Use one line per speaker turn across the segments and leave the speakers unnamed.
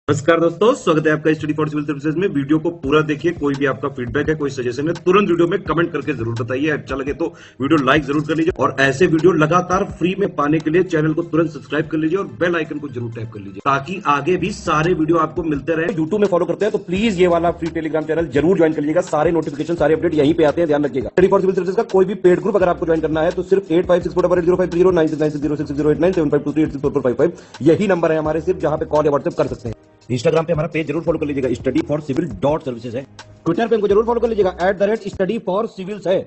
नमस्कार दोस्तों, स्वागत है आपका स्टडी फॉर सिविल सर्विसेज में। वीडियो को पूरा देखिए। कोई भी आपका फीडबैक है, कोई सजेशन है, तुरंत वीडियो में कमेंट करके जरूर बताइए। अच्छा लगे तो वीडियो लाइक जरूर कर लीजिए और ऐसे वीडियो लगातार फ्री में पाने के लिए चैनल को तुरंत सब्सक्राइब कर लीजिए और बेल आइकन को जरूर टैप कर लीजिए ताकि आगे भी सारे वीडियो आपको मिलते रहे। यूट्यूब में फॉलो करते हैं तो प्लीज ये वाला फ्री टेलीग्राम चैनल जरूर ज्वाइन कर लीजिएगा। सारे नोटिफिकेशन, सारे अपडेट यहीं पे आते हैं, ध्यान रखिएगा। स्टडी फॉर सिविल सर्विसेज का कोई भी पेड ग्रुप अगर आपको ज्वाइन करना है तो सिर्फ 8564805309696086089483864455 यही नंबर है हमारे, सिर्फ जहां पे कॉल या व्हाट्सएप कर सकते हैं। इंस्टाग्राम पे हमारा पेज जरूर फॉलो कर लीजिएगा, स्टडी फॉर सिविल .सर्विसेज है। ट्विटर पे हमको जरूर फॉलो कर लीजिएगा, @स्टडी फॉर सिविल्स है।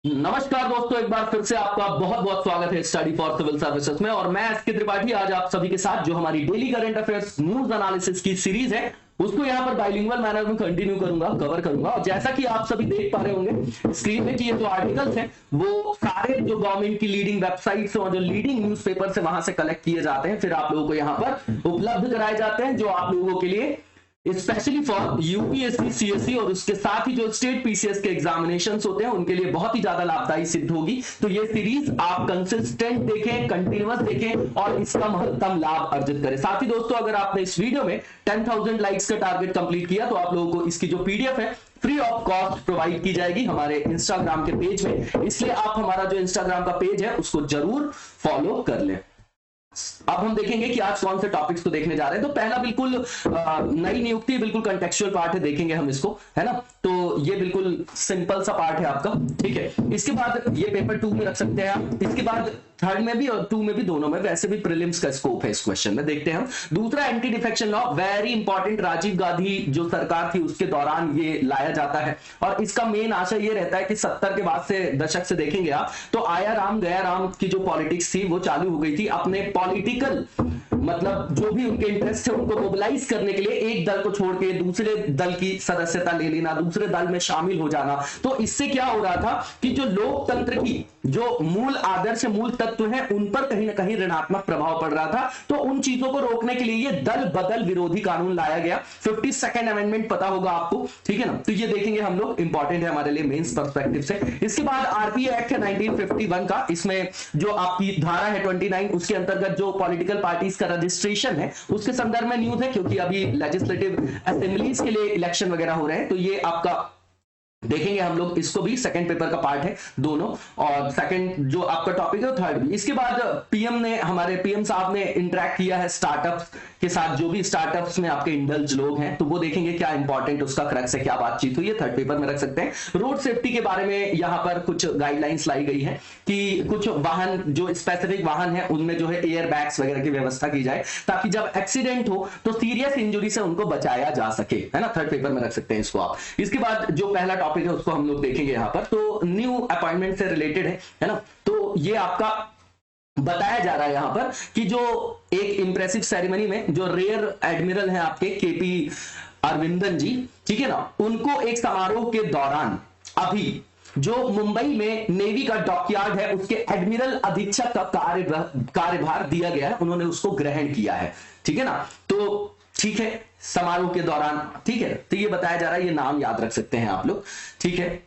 नमस्कार दोस्तों, एक बार फिर से आपका बहुत बहुत स्वागत है स्टडी फॉर सिविल सर्विसेज में। और मैं एसके त्रिपाठी आज आप सभी के साथ जो हमारी daily current affairs news analysis की सीरीज है उसको यहाँ पर बाइलिंगुअल मैनर में कंटिन्यू करूंगा, कवर करूंगा। और जैसा कि आप सभी देख पा रहे होंगे स्क्रीन पे कि ये जो आर्टिकल्स हैं वो सारे जो गवर्नमेंट की लीडिंग वेबसाइट्स और जो लीडिंग न्यूज़पेपर से वहां से कलेक्ट किए जाते हैं, फिर आप लोगों को यहाँ पर उपलब्ध कराए जाते हैं, जो आप लोगों के लिए स्पेशली फॉर यूपीएससी, सीएससी और उसके साथ ही जो स्टेट पीसीएस के एग्जामिनेशंस होते हैं उनके लिए बहुत ही ज्यादा लाभदायी सिद्ध होगी। तो ये सीरीज आप कंसिस्टेंट देखें, कंटिन्यूअस देखें और इसका महत्तम लाभ अर्जित करें। साथ ही दोस्तों, अगर आपने इस वीडियो में 10,000 लाइक्स का टारगेट कंप्लीट किया तो आप लोगों को इसकी जो पीडीएफ है फ्री ऑफ कॉस्ट प्रोवाइड की जाएगी हमारे इंस्टाग्राम के पेज में। इसलिए आप हमारा जो इंस्टाग्राम का पेज है उसको जरूर फॉलो कर लें। अब हम देखेंगे कि आज कौन से टॉपिक्स को देखने जा रहे हैं। तो पहला बिल्कुल नई नियुक्ति, बिल्कुल कंटेक्चुअल पार्ट है, देखेंगे हम इसको, है ना। तो ये बिल्कुल सिंपल सा पार्ट है आपका, ठीक है। इसके बाद ये पेपर 2 में रख सकते हैं आप। इसके बाद थर्ड में भी और 2 में भी, दोनों में वैसे भी प्रीलिम्स का स्कोप है इस क्वेश्चन में। देखते हैं हम। दूसरा, anti defection law, very important. Rajiv Gandhi जो सरकार थी उसके दौरान ये लाया जाता है और इसका मेन आशय ये रहता है कि 70 के बाद से दशक से देखेंगे आप तो आया राम गया राम की जो पॉलिटिक्स थी वो चालू हो गई थी। अपने पॉलिटिकल मतलब जो भी उनके इंटरेस्ट थे उनको मोबिलाइज करने के लिए एक दल को छोड़ के दूसरे दल की सदस्यता ले लेना, दूसरे दल में शामिल हो जाना। तो इससे क्या हो रहा था कि जो लोकतंत्र की जो मूल आदर्श, मूल तत्व हैं उन पर कहीं ना कहीं ऋणात्मक प्रभाव पड़ रहा था। तो उन चीजों को रोकने के लिए ये दल बदल विरोधी कानून लाया गया। 52nd अमेंडमेंट पता होगा आपको, ठीक है ना। तो ये देखेंगे हम लोग, इंपॉर्टेंट है हमारे लिए मेंस पर्सपेक्टिव से। इसके बाद आरपीए एक्ट है 1951 का। इसमें जो आपकी धारा है 29, उसके अंतर्गत जो पॉलिटिकल पार्टीज का रजिस्ट्रेशन है उसके संदर्भ में न्यूज है, क्योंकि अभी लेजिस्लेटिव असेंबलीज के लिए इलेक्शन वगैरह हो रहे हैं। तो ये आपका देखेंगे हम लोग, इसको भी सेकंड पेपर का पार्ट है दोनों। और सेकंड जो आपका टॉपिक है थर्ड भी। इसके बाद हमारे पीएम साहब ने इंटरेक्ट किया है स्टार्टअप्स के साथ। जो भी स्टार्टअप्स में आपके इंडल्ज लोग हैं तो वो देखेंगे क्या इंपॉर्टेंट उसका क्रक्स है, क्या बातचीत हुई है, थर्ड पेपर में रख सकते हैं। रोड सेफ्टी के बारे में यहाँ पर कुछ गाइडलाइंस लाई गई है कि कुछ वाहन, जो स्पेसिफिक वाहन है उनमें जो है एयर बैग्स वगैरह की व्यवस्था की जाए ताकि जब एक्सीडेंट हो तो सीरियस इंजरी से उनको बचाया जा सके, है ना। थर्ड पेपर में रख सकते हैं इसको आप। इसके बाद जो पहला टॉपिक है उसको हम लोग देखेंगे यहाँ पर, तो न्यू अपॉइंटमेंट से रिलेटेड है ना। तो ये आपका बताया जा रहा है यहाँ पर कि जो एक इंप्रेसिव सेरेमनी में जो रेयर एडमिरल है आपके केपी अरविंदन जी, ठीक है ना, उनको एक समारोह के दौरान अभी जो मुंबई में नेवी का डॉकयार्ड है उसके एडमिरल अधीक्षक का कार्यभार दिया गया है, उन्होंने उसको ग्रहण किया है, ठीक है ना। तो ठीक है, समारोह के दौरान, ठीक है। तो ये बताया जा रहा है, ये नाम याद रख सकते हैं आप लोग, ठीक है।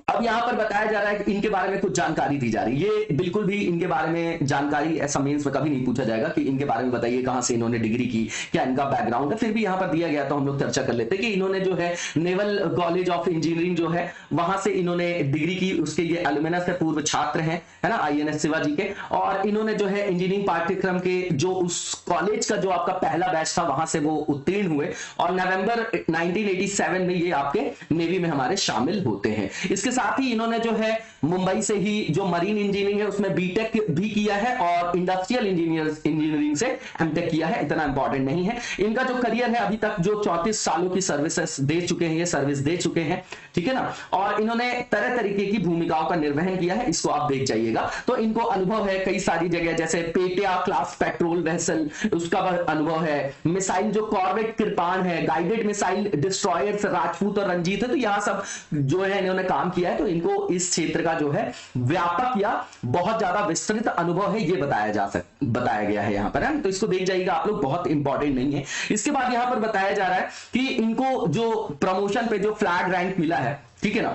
अब यहां पर बताया जा रहा है कि इनके बारे में कुछ जानकारी दी जा रही है। ये बिल्कुल भी इनके बारे में जानकारी ऐसा मेंस में कभी नहीं पूछा जाएगा कि इनके बारे में बताइए कहां से इन्होंने डिग्री की, क्या इनका बैकग्राउंड है। फिर भी यहां पर दिया गया तो हम लोग चर्चा कर लेते हैं कि इन्होंने जो है नेवल कॉलेज ऑफ इंजीनियरिंग जो है वहां से इन्होंने डिग्री की। उसके ये एलुमिनस है, पूर्व छात्र हैं, है ना, INS शिवाजी के। और इन्होंने जो है इंजीनियरिंग पाठ्यक्रम के जो उस कॉलेज का जो आपका पहला बैच था वहां से वो उत्तीर्ण हुए और नवंबर 1987 में ये आपके नेवी में हमारे शामिल होते हैं। इसके साथ ही इन्होंने जो है मुंबई से ही जो मरीन इंजीनियरिंग है उसमें बीटेक भी किया है और इंडस्ट्रियल इंजीनियरिंग से एमटेक किया है। इतना इंपॉर्टेंट नहीं है। इनका जो करियर है अभी तक जो 34 सालों की सर्विसेज दे चुके हैं, ये सर्विस दे चुके हैं, ठीक है ना। और इन्होंने तरह तरीके की भूमिकाओं का निर्वहन किया है, इसको आप देख जाइएगा। तो इनको अनुभव है कई सारी जगह, जैसे पेटिया क्लास पेट्रोल वेसल, उसका अनुभव है। मिसाइल जो कॉर्वेट कृपाण है, गाइडेड मिसाइल डिस्ट्रॉयर्स राजपूत और रंजीत है, तो यहां सब जो है इन्होंने काम किया है। तो इनको इस क्षेत्र का जो है व्यापक या बहुत ज्यादा विस्तृत अनुभव है, ये बताया गया है यहां पर, है। तो इसको देख जाइएगा आप लोग, बहुत इंपॉर्टेंट नहीं है। इसके बाद यहां पर बताया जा रहा है कि इनको जो प्रमोशन पे जो फ्लैग रैंक मिला है, ठीक है ना,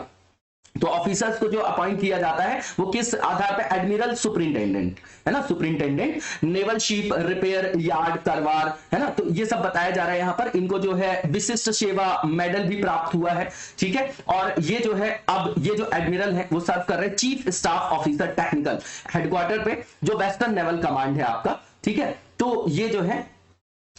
तो ऑफिसर्स को जो अपॉइंट किया जाता है वो किस आधार पे, एडमिरल सुपरिंटेंडेंट, है ना, superintendent naval ship repair yard करवार, है ना। तो ये सब बताया जा रहा है यहाँ पर। इनको जो है विशिष्ट सेवा मेडल भी प्राप्त हुआ है, ठीक है। और ये जो है, अब ये जो एडमिरल है वो सर्व कर रहे हैं chief staff officer technical headquarter पे, जो वेस्टर्न नेवल कमांड है आपका, ठीक है। तो ये जो है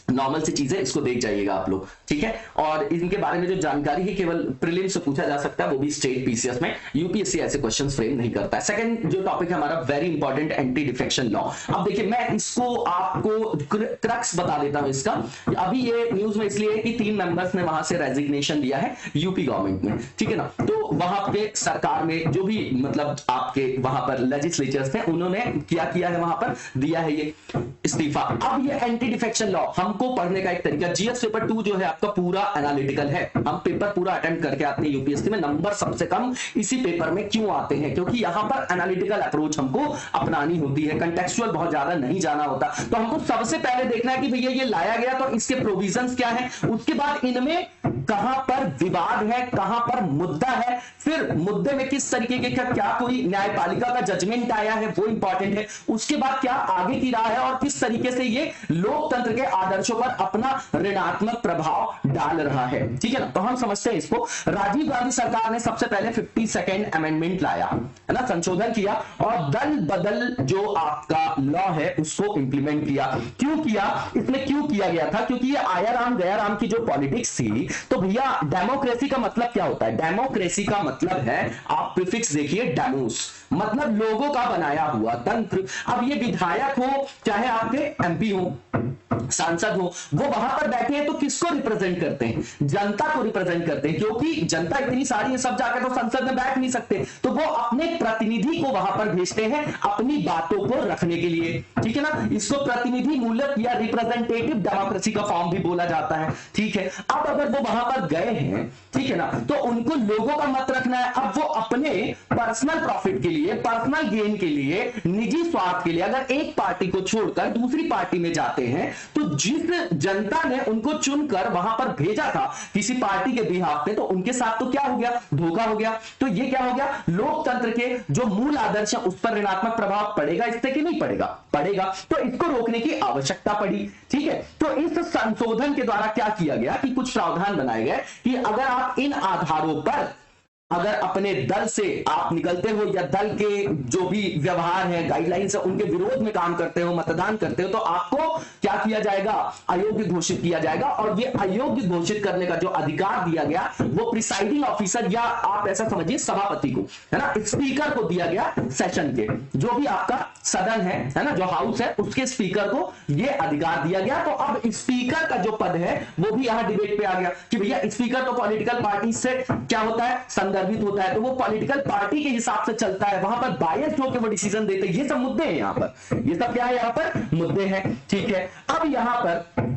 नॉर्मल सी चीजें, इसको देख जाइएगा आप लोग, ठीक है। और इनके बारे में जो जानकारी है केवल प्रीलिम्स से पूछा जा सकता है, वो भी स्टेट पीसीएस में। यूपीएससी ऐसे क्वेश्चंस फ्रेम नहीं करता है। सेकंड जो टॉपिक है हमारा, very important, anti defection law. अब देखिए मैं इसको आपको क्रक्स बता देता हूं इसका। अभी ये न्यूज में इसलिए कि 3 मेंबर्स ने वहां से रेजिग्नेशन दिया है यूपी गवर्नमेंट में, ठीक है ना। तो वहां पे सरकार में जो भी मतलब आपके वहां पर लेजिस्लेचर्स थे, उन्होंने क्या किया है, वहां पर दिया है ये इस्तीफा। अब ये एंटी डिफेक्शन लॉ हमको पढ़ने का एक तरीका, जीएस पेपर 2 जो है आपका पूरा एनालिटिकल है। हम पेपर पूरा अटेम्प्ट करके आते हैं यूपीएससी में, नंबर सबसे कम इसी पेपर में क्यों आते हैं, क्योंकि यहां पर एनालिटिकल अप्रोच हमको अपनानी होती है, कंटेक्चुअल बहुत ज्यादा नहीं जाना होता। तो हमको सबसे पहले देखना है कि भैया ये लाया गया तो इसके प्रोविजंस क्या है, उसके बाद इनमें कहां पर विवाद है, कहां पर मुद्दा है, फिर मुद्दे में किस तरीके का क्या कोई न्यायपालिका का जजमेंट आया है, वो इंपॉर्टेंट है। उसके बाद क्या आगे की राह है और किस तरीके से ये लोकतंत्र के आदर्शों पर अपना ऋणात्मक प्रभाव डाल रहा है, ठीक है ना। तो हम समझते हैं इसको। राजीव गांधी सरकार ने सबसे पहले 52nd अमेंडमेंट लाया, है ना, संशोधन किया और दल बदल जो आपका लॉ है उसको इंप्लीमेंट किया। क्यों किया, इसमें क्यों किया गया था, क्योंकि ये आया राम गया राम की जो पॉलिटिक्स थी। तो भैया डेमोक्रेसी का मतलब क्या होता है, डेमोक्रेसी का मतलब है, आप प्रीफिक्स देखिए, डेमोस मतलब लोगों का बनाया हुआ तंत्र। अब ये विधायक हो चाहे आपके एमपी हो, सांसद हो, वो वहां पर बैठे हैं तो किसको रिप्रेजेंट करते हैं, जनता को रिप्रेजेंट करते हैं, क्योंकि जनता इतनी सारी है, सब जाकर तो संसद में बैठ नहीं सकते, तो वो अपने प्रतिनिधि को वहां पर भेजते हैं अपनी बातों को रखने के लिए, ठीक है ना। इसको प्रतिनिधि मूलक या रिप्रेजेंटेटिव डेमोक्रेसी का फॉर्म भी बोला जाता है, ठीक है। अब अगर वो वहां पर गए हैं, ठीक है ना, तो उनको लोगों का मत रखना है। अब वो अपने पर्सनल प्रॉफिट के लिए, पर्सनल गेन के लिए, निजी स्वार्थ के लिए अगर एक पार्टी को छोड़कर दूसरी पार्टी में जाते हैं, तो जिस जनता ने उनको चुनकर वहां पर भेजा था किसी पार्टी के बिहाफ पे, तो उनके साथ तो क्या हो गया, धोखा हो गया। तो ये क्या हो गया, लोकतंत्र के जो मूल आदर्श है उस पर ऋणात्मक प्रभाव पड़ेगा इससे कि नहीं पड़ेगा, पड़ेगा। तो इसको रोकने की आवश्यकता पड़ी, ठीक है। तो इस संशोधन के द्वारा क्या किया गया कि कुछ प्रावधान बनाए गए कि अगर आप इन आधारों पर अगर अपने दल से आप निकलते हो या दल के जो भी व्यवहार है, गाइडलाइंस है, उनके विरोध में काम करते हो, मतदान करते हो, तो आपको क्या किया जाएगा, अयोग्य घोषित किया जाएगा। और ये अयोग्य घोषित करने का जो अधिकार दिया गया वो प्रिसाइडिंग ऑफिसर या आप ऐसा समझिए सभापति को, है ना, स्पीकर को दिया गया सेशन के, जो भी आपका सदन है ना, जो हाउस है, उसके स्पीकर को ये अधिकार दिया गया। तो अब स्पीकर का जो पद है वो भी यहां डिबेट पे आ गया कि भैया स्पीकर तो पॉलिटिकल पार्टी से क्या होता है, संदर्भित होता है, तो वो पॉलिटिकल पार्टी के हिसाब से चलता है, वहां पर बायस्ड होकर वो डिसीजन देते हैं। ये सब मुद्दे हैं यहां पर, ये सब क्या है, यहां पर मुद्दे हैं, ठीक है। अब यहां पर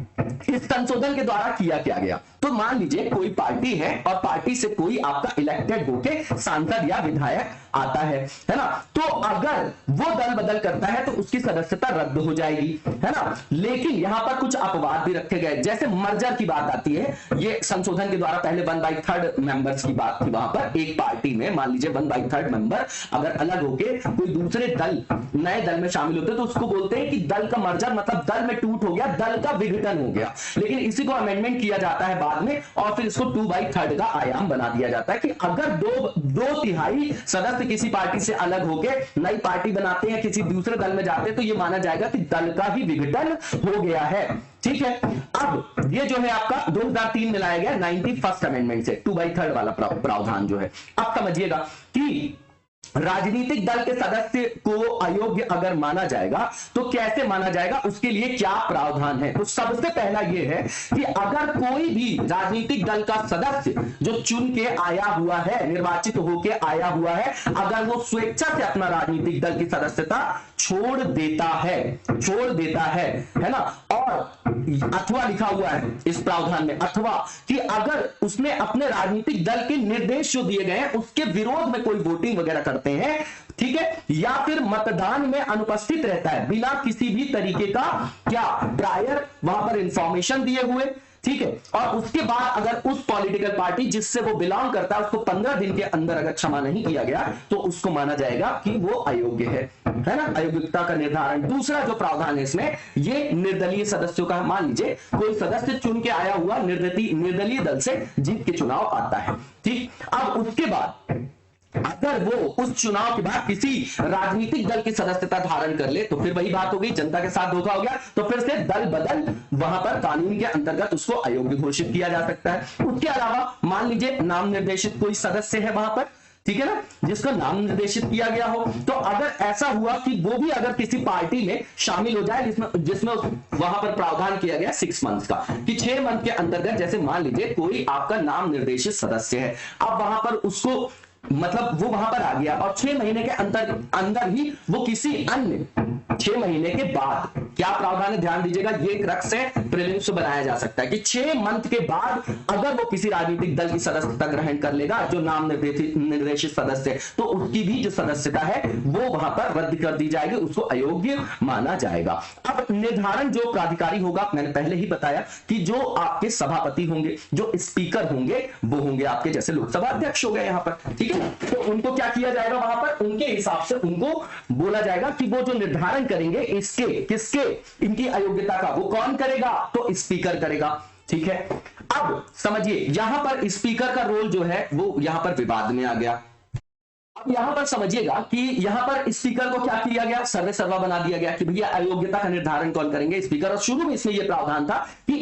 इस संशोधन के द्वारा किया क्या गया, तो मान लीजिए कोई पार्टी है और पार्टी से कोई आपका इलेक्टेड होके सांसद या विधायक आता है ना, तो अगर वो दल बदल करता है तो उसकी सदस्यता रद्द हो जाएगी, है ना। लेकिन यहां पर कुछ अपवाद भी रखे गए, जैसे मर्जर की बात आती है। ये संशोधन के द्वारा पहले 1/3 मेंबर्स की बात थी, वहां पर एक पार्टी में मान लीजिए 1/3 मेंबर अगर अलग होके कोई दूसरे दल, नए दल में शामिल होते तो उसको बोलते हैं कि दल का मर्जर, मतलब दल में टूट हो गया, दल का विघटन हो गया। लेकिन इसी को अमेंडमेंट किया जाता है बाद में और फिर इसको 2/3 का आयाम बना दिया जाता है कि अगर दो तिहाई सदस्य किसी पार्टी से अलग होके नई पार्टी बनाते हैं, किसी दूसरे दल में जाते हैं, तो ये माना जाएगा कि दल का ही विघटन हो गया है, ठीक है। अब ये जो है आपका 2003 में लाया गया 91st अमेंडमेंट से 2/3 वाला प्रावधान जो है। अब समझिएगा कि राजनीतिक दल के सदस्य को अयोग्य अगर माना जाएगा तो कैसे माना जाएगा, उसके लिए क्या प्रावधान है। तो सबसे पहला यह है कि अगर कोई भी राजनीतिक दल का सदस्य जो चुन के आया हुआ है, निर्वाचित होके आया हुआ है, अगर वो स्वेच्छा से अपना राजनीतिक दल की सदस्यता छोड़ देता है ना, और अथवा लिखा हुआ है इस प्रावधान में, अथवा कि अगर उसने अपने राजनीतिक दल के निर्देश जो दिए गए हैं उसके विरोध में कोई वोटिंग वगैरह करते हैं, ठीक है, या फिर मतदान में अनुपस्थित रहता है बिना किसी भी तरीके का क्या प्रायर वहां पर इंफॉर्मेशन दिए हुए, ठीक है। और उसके बाद अगर उस पॉलिटिकल पार्टी जिससे वो बिलोंग करता है उसको 15 दिन के अंदर अगर क्षमा नहीं किया गया तो उसको माना जाएगा कि वो अयोग्य है ना, अयोग्यता का निर्धारण। दूसरा जो प्रावधान है इसमें, ये निर्दलीय सदस्यों का, मान लीजिए कोई सदस्य चुन के आया हुआ निर्दलीय दल से जीत के चुनाव आता है, ठीक। अब उसके बाद अगर वो उस चुनाव के बाद किसी राजनीतिक दल की सदस्यता धारण कर ले तो फिर वही बात हो गई, जनता के साथ धोखा हो गया, तो फिर से दल बदल वहां पर कानून के अंतर्गत उसको अयोग्य घोषित किया जा सकता है। उसके अलावा मान लीजिए नाम निर्देशित कोई सदस्य है वहां पर, ठीक है ना, जिसका नाम निर्देशित किया गया हो, तो अगर ऐसा हुआ कि वो भी अगर किसी पार्टी में शामिल हो जाए जिसमें वहां पर प्रावधान किया गया 6 मंथ का, कि 6 मंथ के अंतर्गत, जैसे मान लीजिए कोई आपका नाम निर्देशित सदस्य है, अब वहां पर उसको मतलब वो वहां पर आ गया और 6 महीने के अंदर ही वो किसी अन्य 6 महीने के बाद, क्या प्रावधान है ध्यान दीजिएगा, ये क्रक्स है, प्रीलिम्स से बनाया जा सकता है कि 6 मंथ के बाद अगर वो किसी राजनीतिक दल की सदस्यता ग्रहण कर लेगा जो नाम निर्देशित सदस्य है, तो उसकी भी जो सदस्यता है वो वहां पर रद्द कर दी जाएगी, उसको अयोग्य माना जाएगा। अब निर्धारण जो प्राधिकारी होगा, मैंने पहले ही बताया कि जो आपके सभापति होंगे, जो स्पीकर होंगे, वो होंगे आपके जैसे लोकसभा अध्यक्ष हो गए यहां पर, ठीक है। तो उनको क्या किया जाएगा वहां पर, उनके हिसाब से उनको बोला जाएगा कि वो जो निर्धारण करेंगे इसके किसके, इनकी अयोग्यता का, वो कौन करेगा, तो स्पीकर करेगा, ठीक है। अब समझिए यहां पर स्पीकर का रोल जो है वो यहां पर विवाद में आ गया। अब यहां पर समझिएगा कि यहां पर स्पीकर को क्या किया गया, सर्वे सर्वा बना दिया गया कि भैया अयोग्यता का निर्धारण कौन करेंगे, स्पीकर। और शुरू में इसमें यह प्रावधान था कि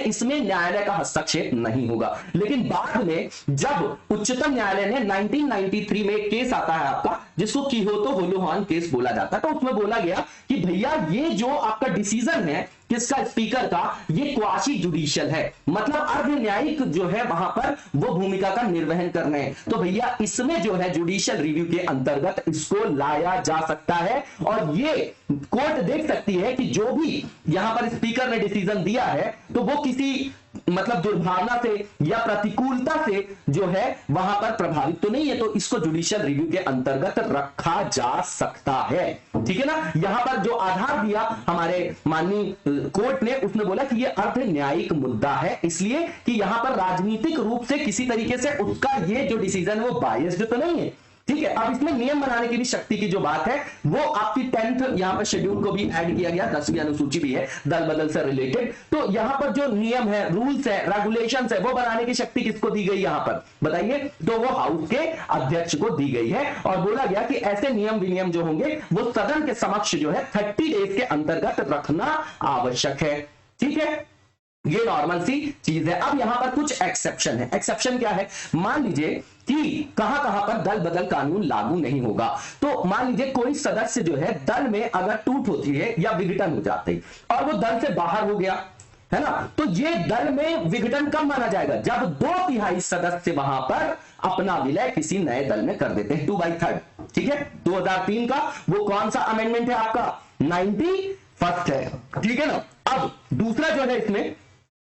इसमें न्यायालय का हस्तक्षेप नहीं होगा, लेकिन बाद में जब उच्चतम न्यायालय ने 1993 में एक केस आता है आपका, जिसको किहोतो होलोहान केस बोला जाता है, तो उसमें बोला गया कि भैया ये जो आपका डिसीजन है किसका, स्पीकर का, ये क्वासी जुडिशियल है, मतलब अर्ध न्यायिक जो है वहां पर वो भूमिका का निर्वहन कर रहे हैं, तो भैया इसमें जो है जुडिशियल रिव्यू के अंतर्गत इसको लाया जा सकता है। और ये कोर्ट देख सकती है कि जो भी यहां पर स्पीकर ने डिसीजन दिया है तो वो किसी मतलब दुर्भावना से या प्रतिकूलता से जो है वहां पर प्रभावित तो नहीं है, तो इसको जुडिशियल रिव्यू के अंतर्गत रखा जा सकता है, ठीक है ना। यहां पर जो आधार दिया हमारे माननीय कोर्ट ने, उसने बोला कि यह अर्ध न्यायिक मुद्दा है, इसलिए कि यहां पर राजनीतिक रूप से किसी तरीके से उसका ये जो डिसीजन है वो बायस्ड तो नहीं है, ठीक है। अब इसमें नियम बनाने की भी शक्ति की जो बात है वो आपकी 10th यहां पर शेड्यूल को भी ऐड किया गया, 10वीं अनुसूची भी है दल बदल से रिलेटेड, तो यहां पर जो नियम है, रूल्स है, रेगुलेशंस है, वो बनाने की शक्ति किसको दी गई यहां पर बताइए, तो वो हाउस के अध्यक्ष को दी गई है। और बोला गया कि ऐसे नियम विनियम जो होंगे वो सदन के समक्ष जो है 30 डेज के अंतर्गत रखना आवश्यक है, ठीक है। ये नॉर्मल सी चीज है। अब यहां पर कुछ एक्सेप्शन है। एक्सेप्शन क्या है, मान लीजिए कि कहां कहां पर दल बदल कानून लागू नहीं होगा, तो मान लीजिए कोई सदस्य जो है दल में अगर टूट होती है या विघटन हो जाते हैं और वो दल से बाहर हो गया है ना, तो ये दल में विघटन कब माना जाएगा, जब 2/3 सदस्य वहां पर अपना विलय किसी नए दल में कर देते हैं, 2/3, ठीक है। 2003 का वो कौन सा अमेंडमेंट है आपका, 91st है, ठीक है ना। अब दूसरा जो है इसमें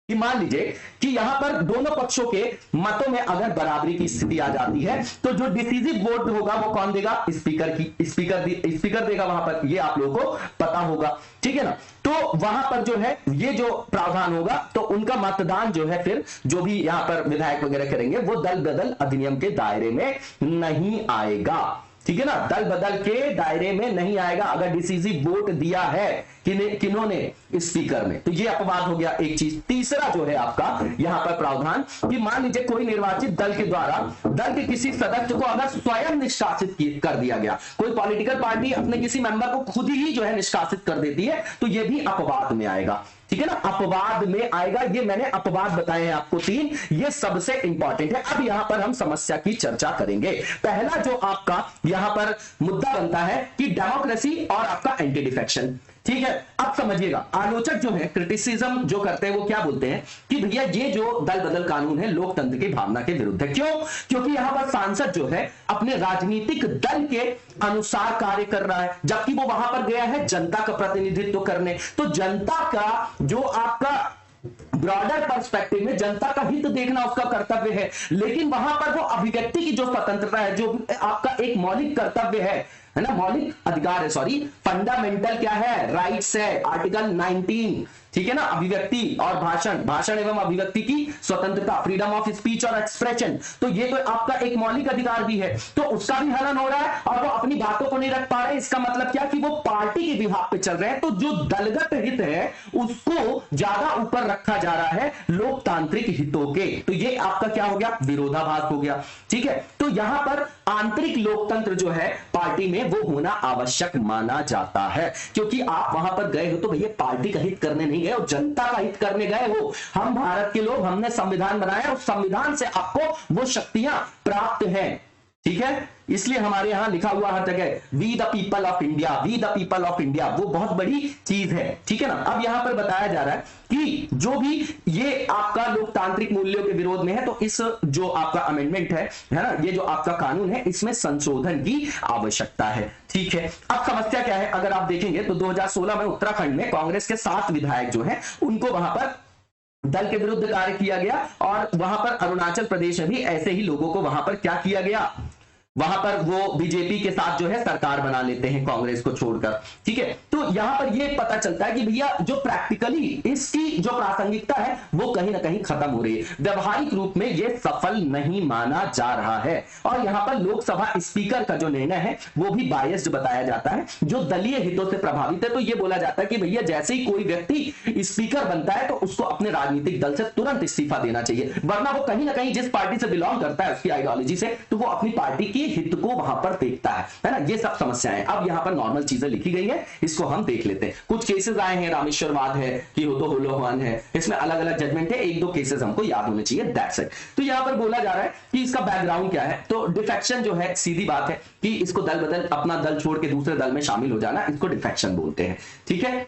कि मान लीजिए कि यहां पर दोनों पक्षों के मतों में अगर बराबरी की स्थिति आ जाती है तो जो डिसीजिव वोट होगा वो कौन देगा, स्पीकर देगा वहां पर, ये आप लोगों को पता होगा, ठीक है ना। तो वहां पर जो है ये जो प्रावधान होगा तो उनका मतदान जो है फिर जो भी यहां पर विधायक वगैरह करेंगे वो दल बदल अधिनियम के दायरे में नहीं आएगा, ठीक है ना, दल बदल के दायरे में नहीं आएगा अगर डिसीजिव वोट दिया है किन्होंने, स्पीकर में, तो ये अपवाद हो गया एक चीज। तीसरा जो है आपका यहां पर प्रावधान कि मान लीजिए कोई निर्वाचित दल के द्वारा दल के किसी सदस्य को अगर स्वयं निष्कासित कर दिया गया, कोई पॉलिटिकल पार्टी अपने किसी मेंबर को खुद ही जो है निष्कासित कर देती है, तो ये भी अपवाद में आएगा, ठीक है ना, अपवाद में आएगा। ये मैंने अपवाद बताए हैं आपको 3, ये सबसे इंपॉर्टेंट है। अब यहां पर हम समस्या की चर्चा करेंगे। पहला जो आपका यहां पर मुद्दा बनता है कि डेमोक्रेसी और आपका एंटी डिफेक्शन, ठीक है। अब समझिएगा आलोचक जो है क्रिटिसिज्म जो करते हैं वो क्या बोलते हैं कि भैया ये जो दल बदल कानून है लोकतंत्र की भावना के विरुद्ध है। क्यों, क्योंकि यहां पर सांसद जो है अपने राजनीतिक दल के अनुसार कार्य कर रहा है, जबकि वो वहां पर गया है जनता का प्रतिनिधित्व करने, तो जनता का जो आपका ब्रॉडर पर्सपेक्टिव में जनता का हित देखना उसका कर्तव्य है, लेकिन वहां पर वो अभिव्यक्ति की जो स्वतंत्रता है, जो आपका एक मौलिक कर्तव्य है है ना, मौलिक अधिकार है, सॉरी फंडामेंटल क्या है, राइट्स है, आर्टिकल 19, ठीक है ना, अभिव्यक्ति और भाषण एवं अभिव्यक्ति की स्वतंत्रता, फ्रीडम ऑफ स्पीच और एक्सप्रेशन, तो ये तो आपका एक मौलिक अधिकार भी है, तो उसका भी हनन हो रहा है और वो अपनी बातों को नहीं रख पा रहे। इसका मतलब क्या कि वो पार्टी के विभाग पे चल रहे हैं, तो जो दलगत हित है उसको ज्यादा ऊपर रखा जा रहा है लोकतांत्रिक हितों के, तो ये आपका क्या हो गया, विरोधाभास हो गया। ठीक है, तो यहां पर आंतरिक लोकतंत्र जो है पार्टी में वो होना आवश्यक माना जाता है, क्योंकि आप वहां पर गए हो तो भैया पार्टी का हित करने नहीं गए हो, जनता का हित करने गए हो। हम भारत के लोग, हमने संविधान बनाया, उस संविधान से आपको वो शक्तियां प्राप्त हैं, ठीक है, इसलिए हमारे यहां लिखा हुआ हर जगह we the people of India, we the people of India, वो बहुत बड़ी चीज है। ठीक है ना, अब यहां पर बताया जा रहा है कि जो भी ये आपका लोकतांत्रिक मूल्यों के विरोध में है, तो इस जो आपका अमेंडमेंट है ना, ये जो आपका कानून है, इसमें संशोधन की आवश्यकता है। ठीक है, अब समस्या क्या है, अगर आप देखेंगे तो 2016 में उत्तराखंड में कांग्रेस के 7 विधायक जो है उनको वहां पर दल के विरुद्ध कार्य किया गया, और वहां पर अरुणाचल प्रदेश में भी ऐसे ही लोगों को वहां पर क्या किया गया, वहां पर वो बीजेपी के साथ जो है सरकार बना लेते हैं कांग्रेस को छोड़कर। ठीक है, तो यहां पर ये पता चलता है कि भैया जो प्रैक्टिकली इसकी जो प्रासंगिकता है वो कहीं ना कहीं खत्म हो रही है, व्यवहारिक रूप में ये सफल नहीं माना जा रहा है। और यहां पर लोकसभा स्पीकर का जो निर्णय है वो भी बायस्ड बताया जाता है, जो दलीय हितों से प्रभावित है। तो ये बोला जाता है कि भैया जैसे ही कोई व्यक्ति स्पीकर बनता है तो उसको अपने राजनीतिक दल से तुरंत इस्तीफा देना चाहिए, वरना वो कहीं ना कहीं जिस पार्टी से बिलोंग करता है उसकी आइडियोलॉजी से, तो वो अपनी पार्टी की हित को वहां पर देखता है ना, ये सब समस्याएं। अब यहां पर नॉर्मल चीजें लिखी गई है, इसको हम देख लेते हैं। कुछ केसेस आए हैं, रामेश्वरवाद है कि हो तो होलोहवन है, इसमें अलग अलग जजमेंट है, 1-2 केसेस हमको याद होने चाहिए, दैट्स इट। तो यहां पर बोला जा रहा है कि इसका बैकग्राउंड क्या है, तो डिफेक्शन जो है सीधी बात है कि इसको दल बदल, अपना दल छोड़ के दूसरे दल में शामिल हो जाना, इसको डिफेक्शन बोलते हैं। ठीक है,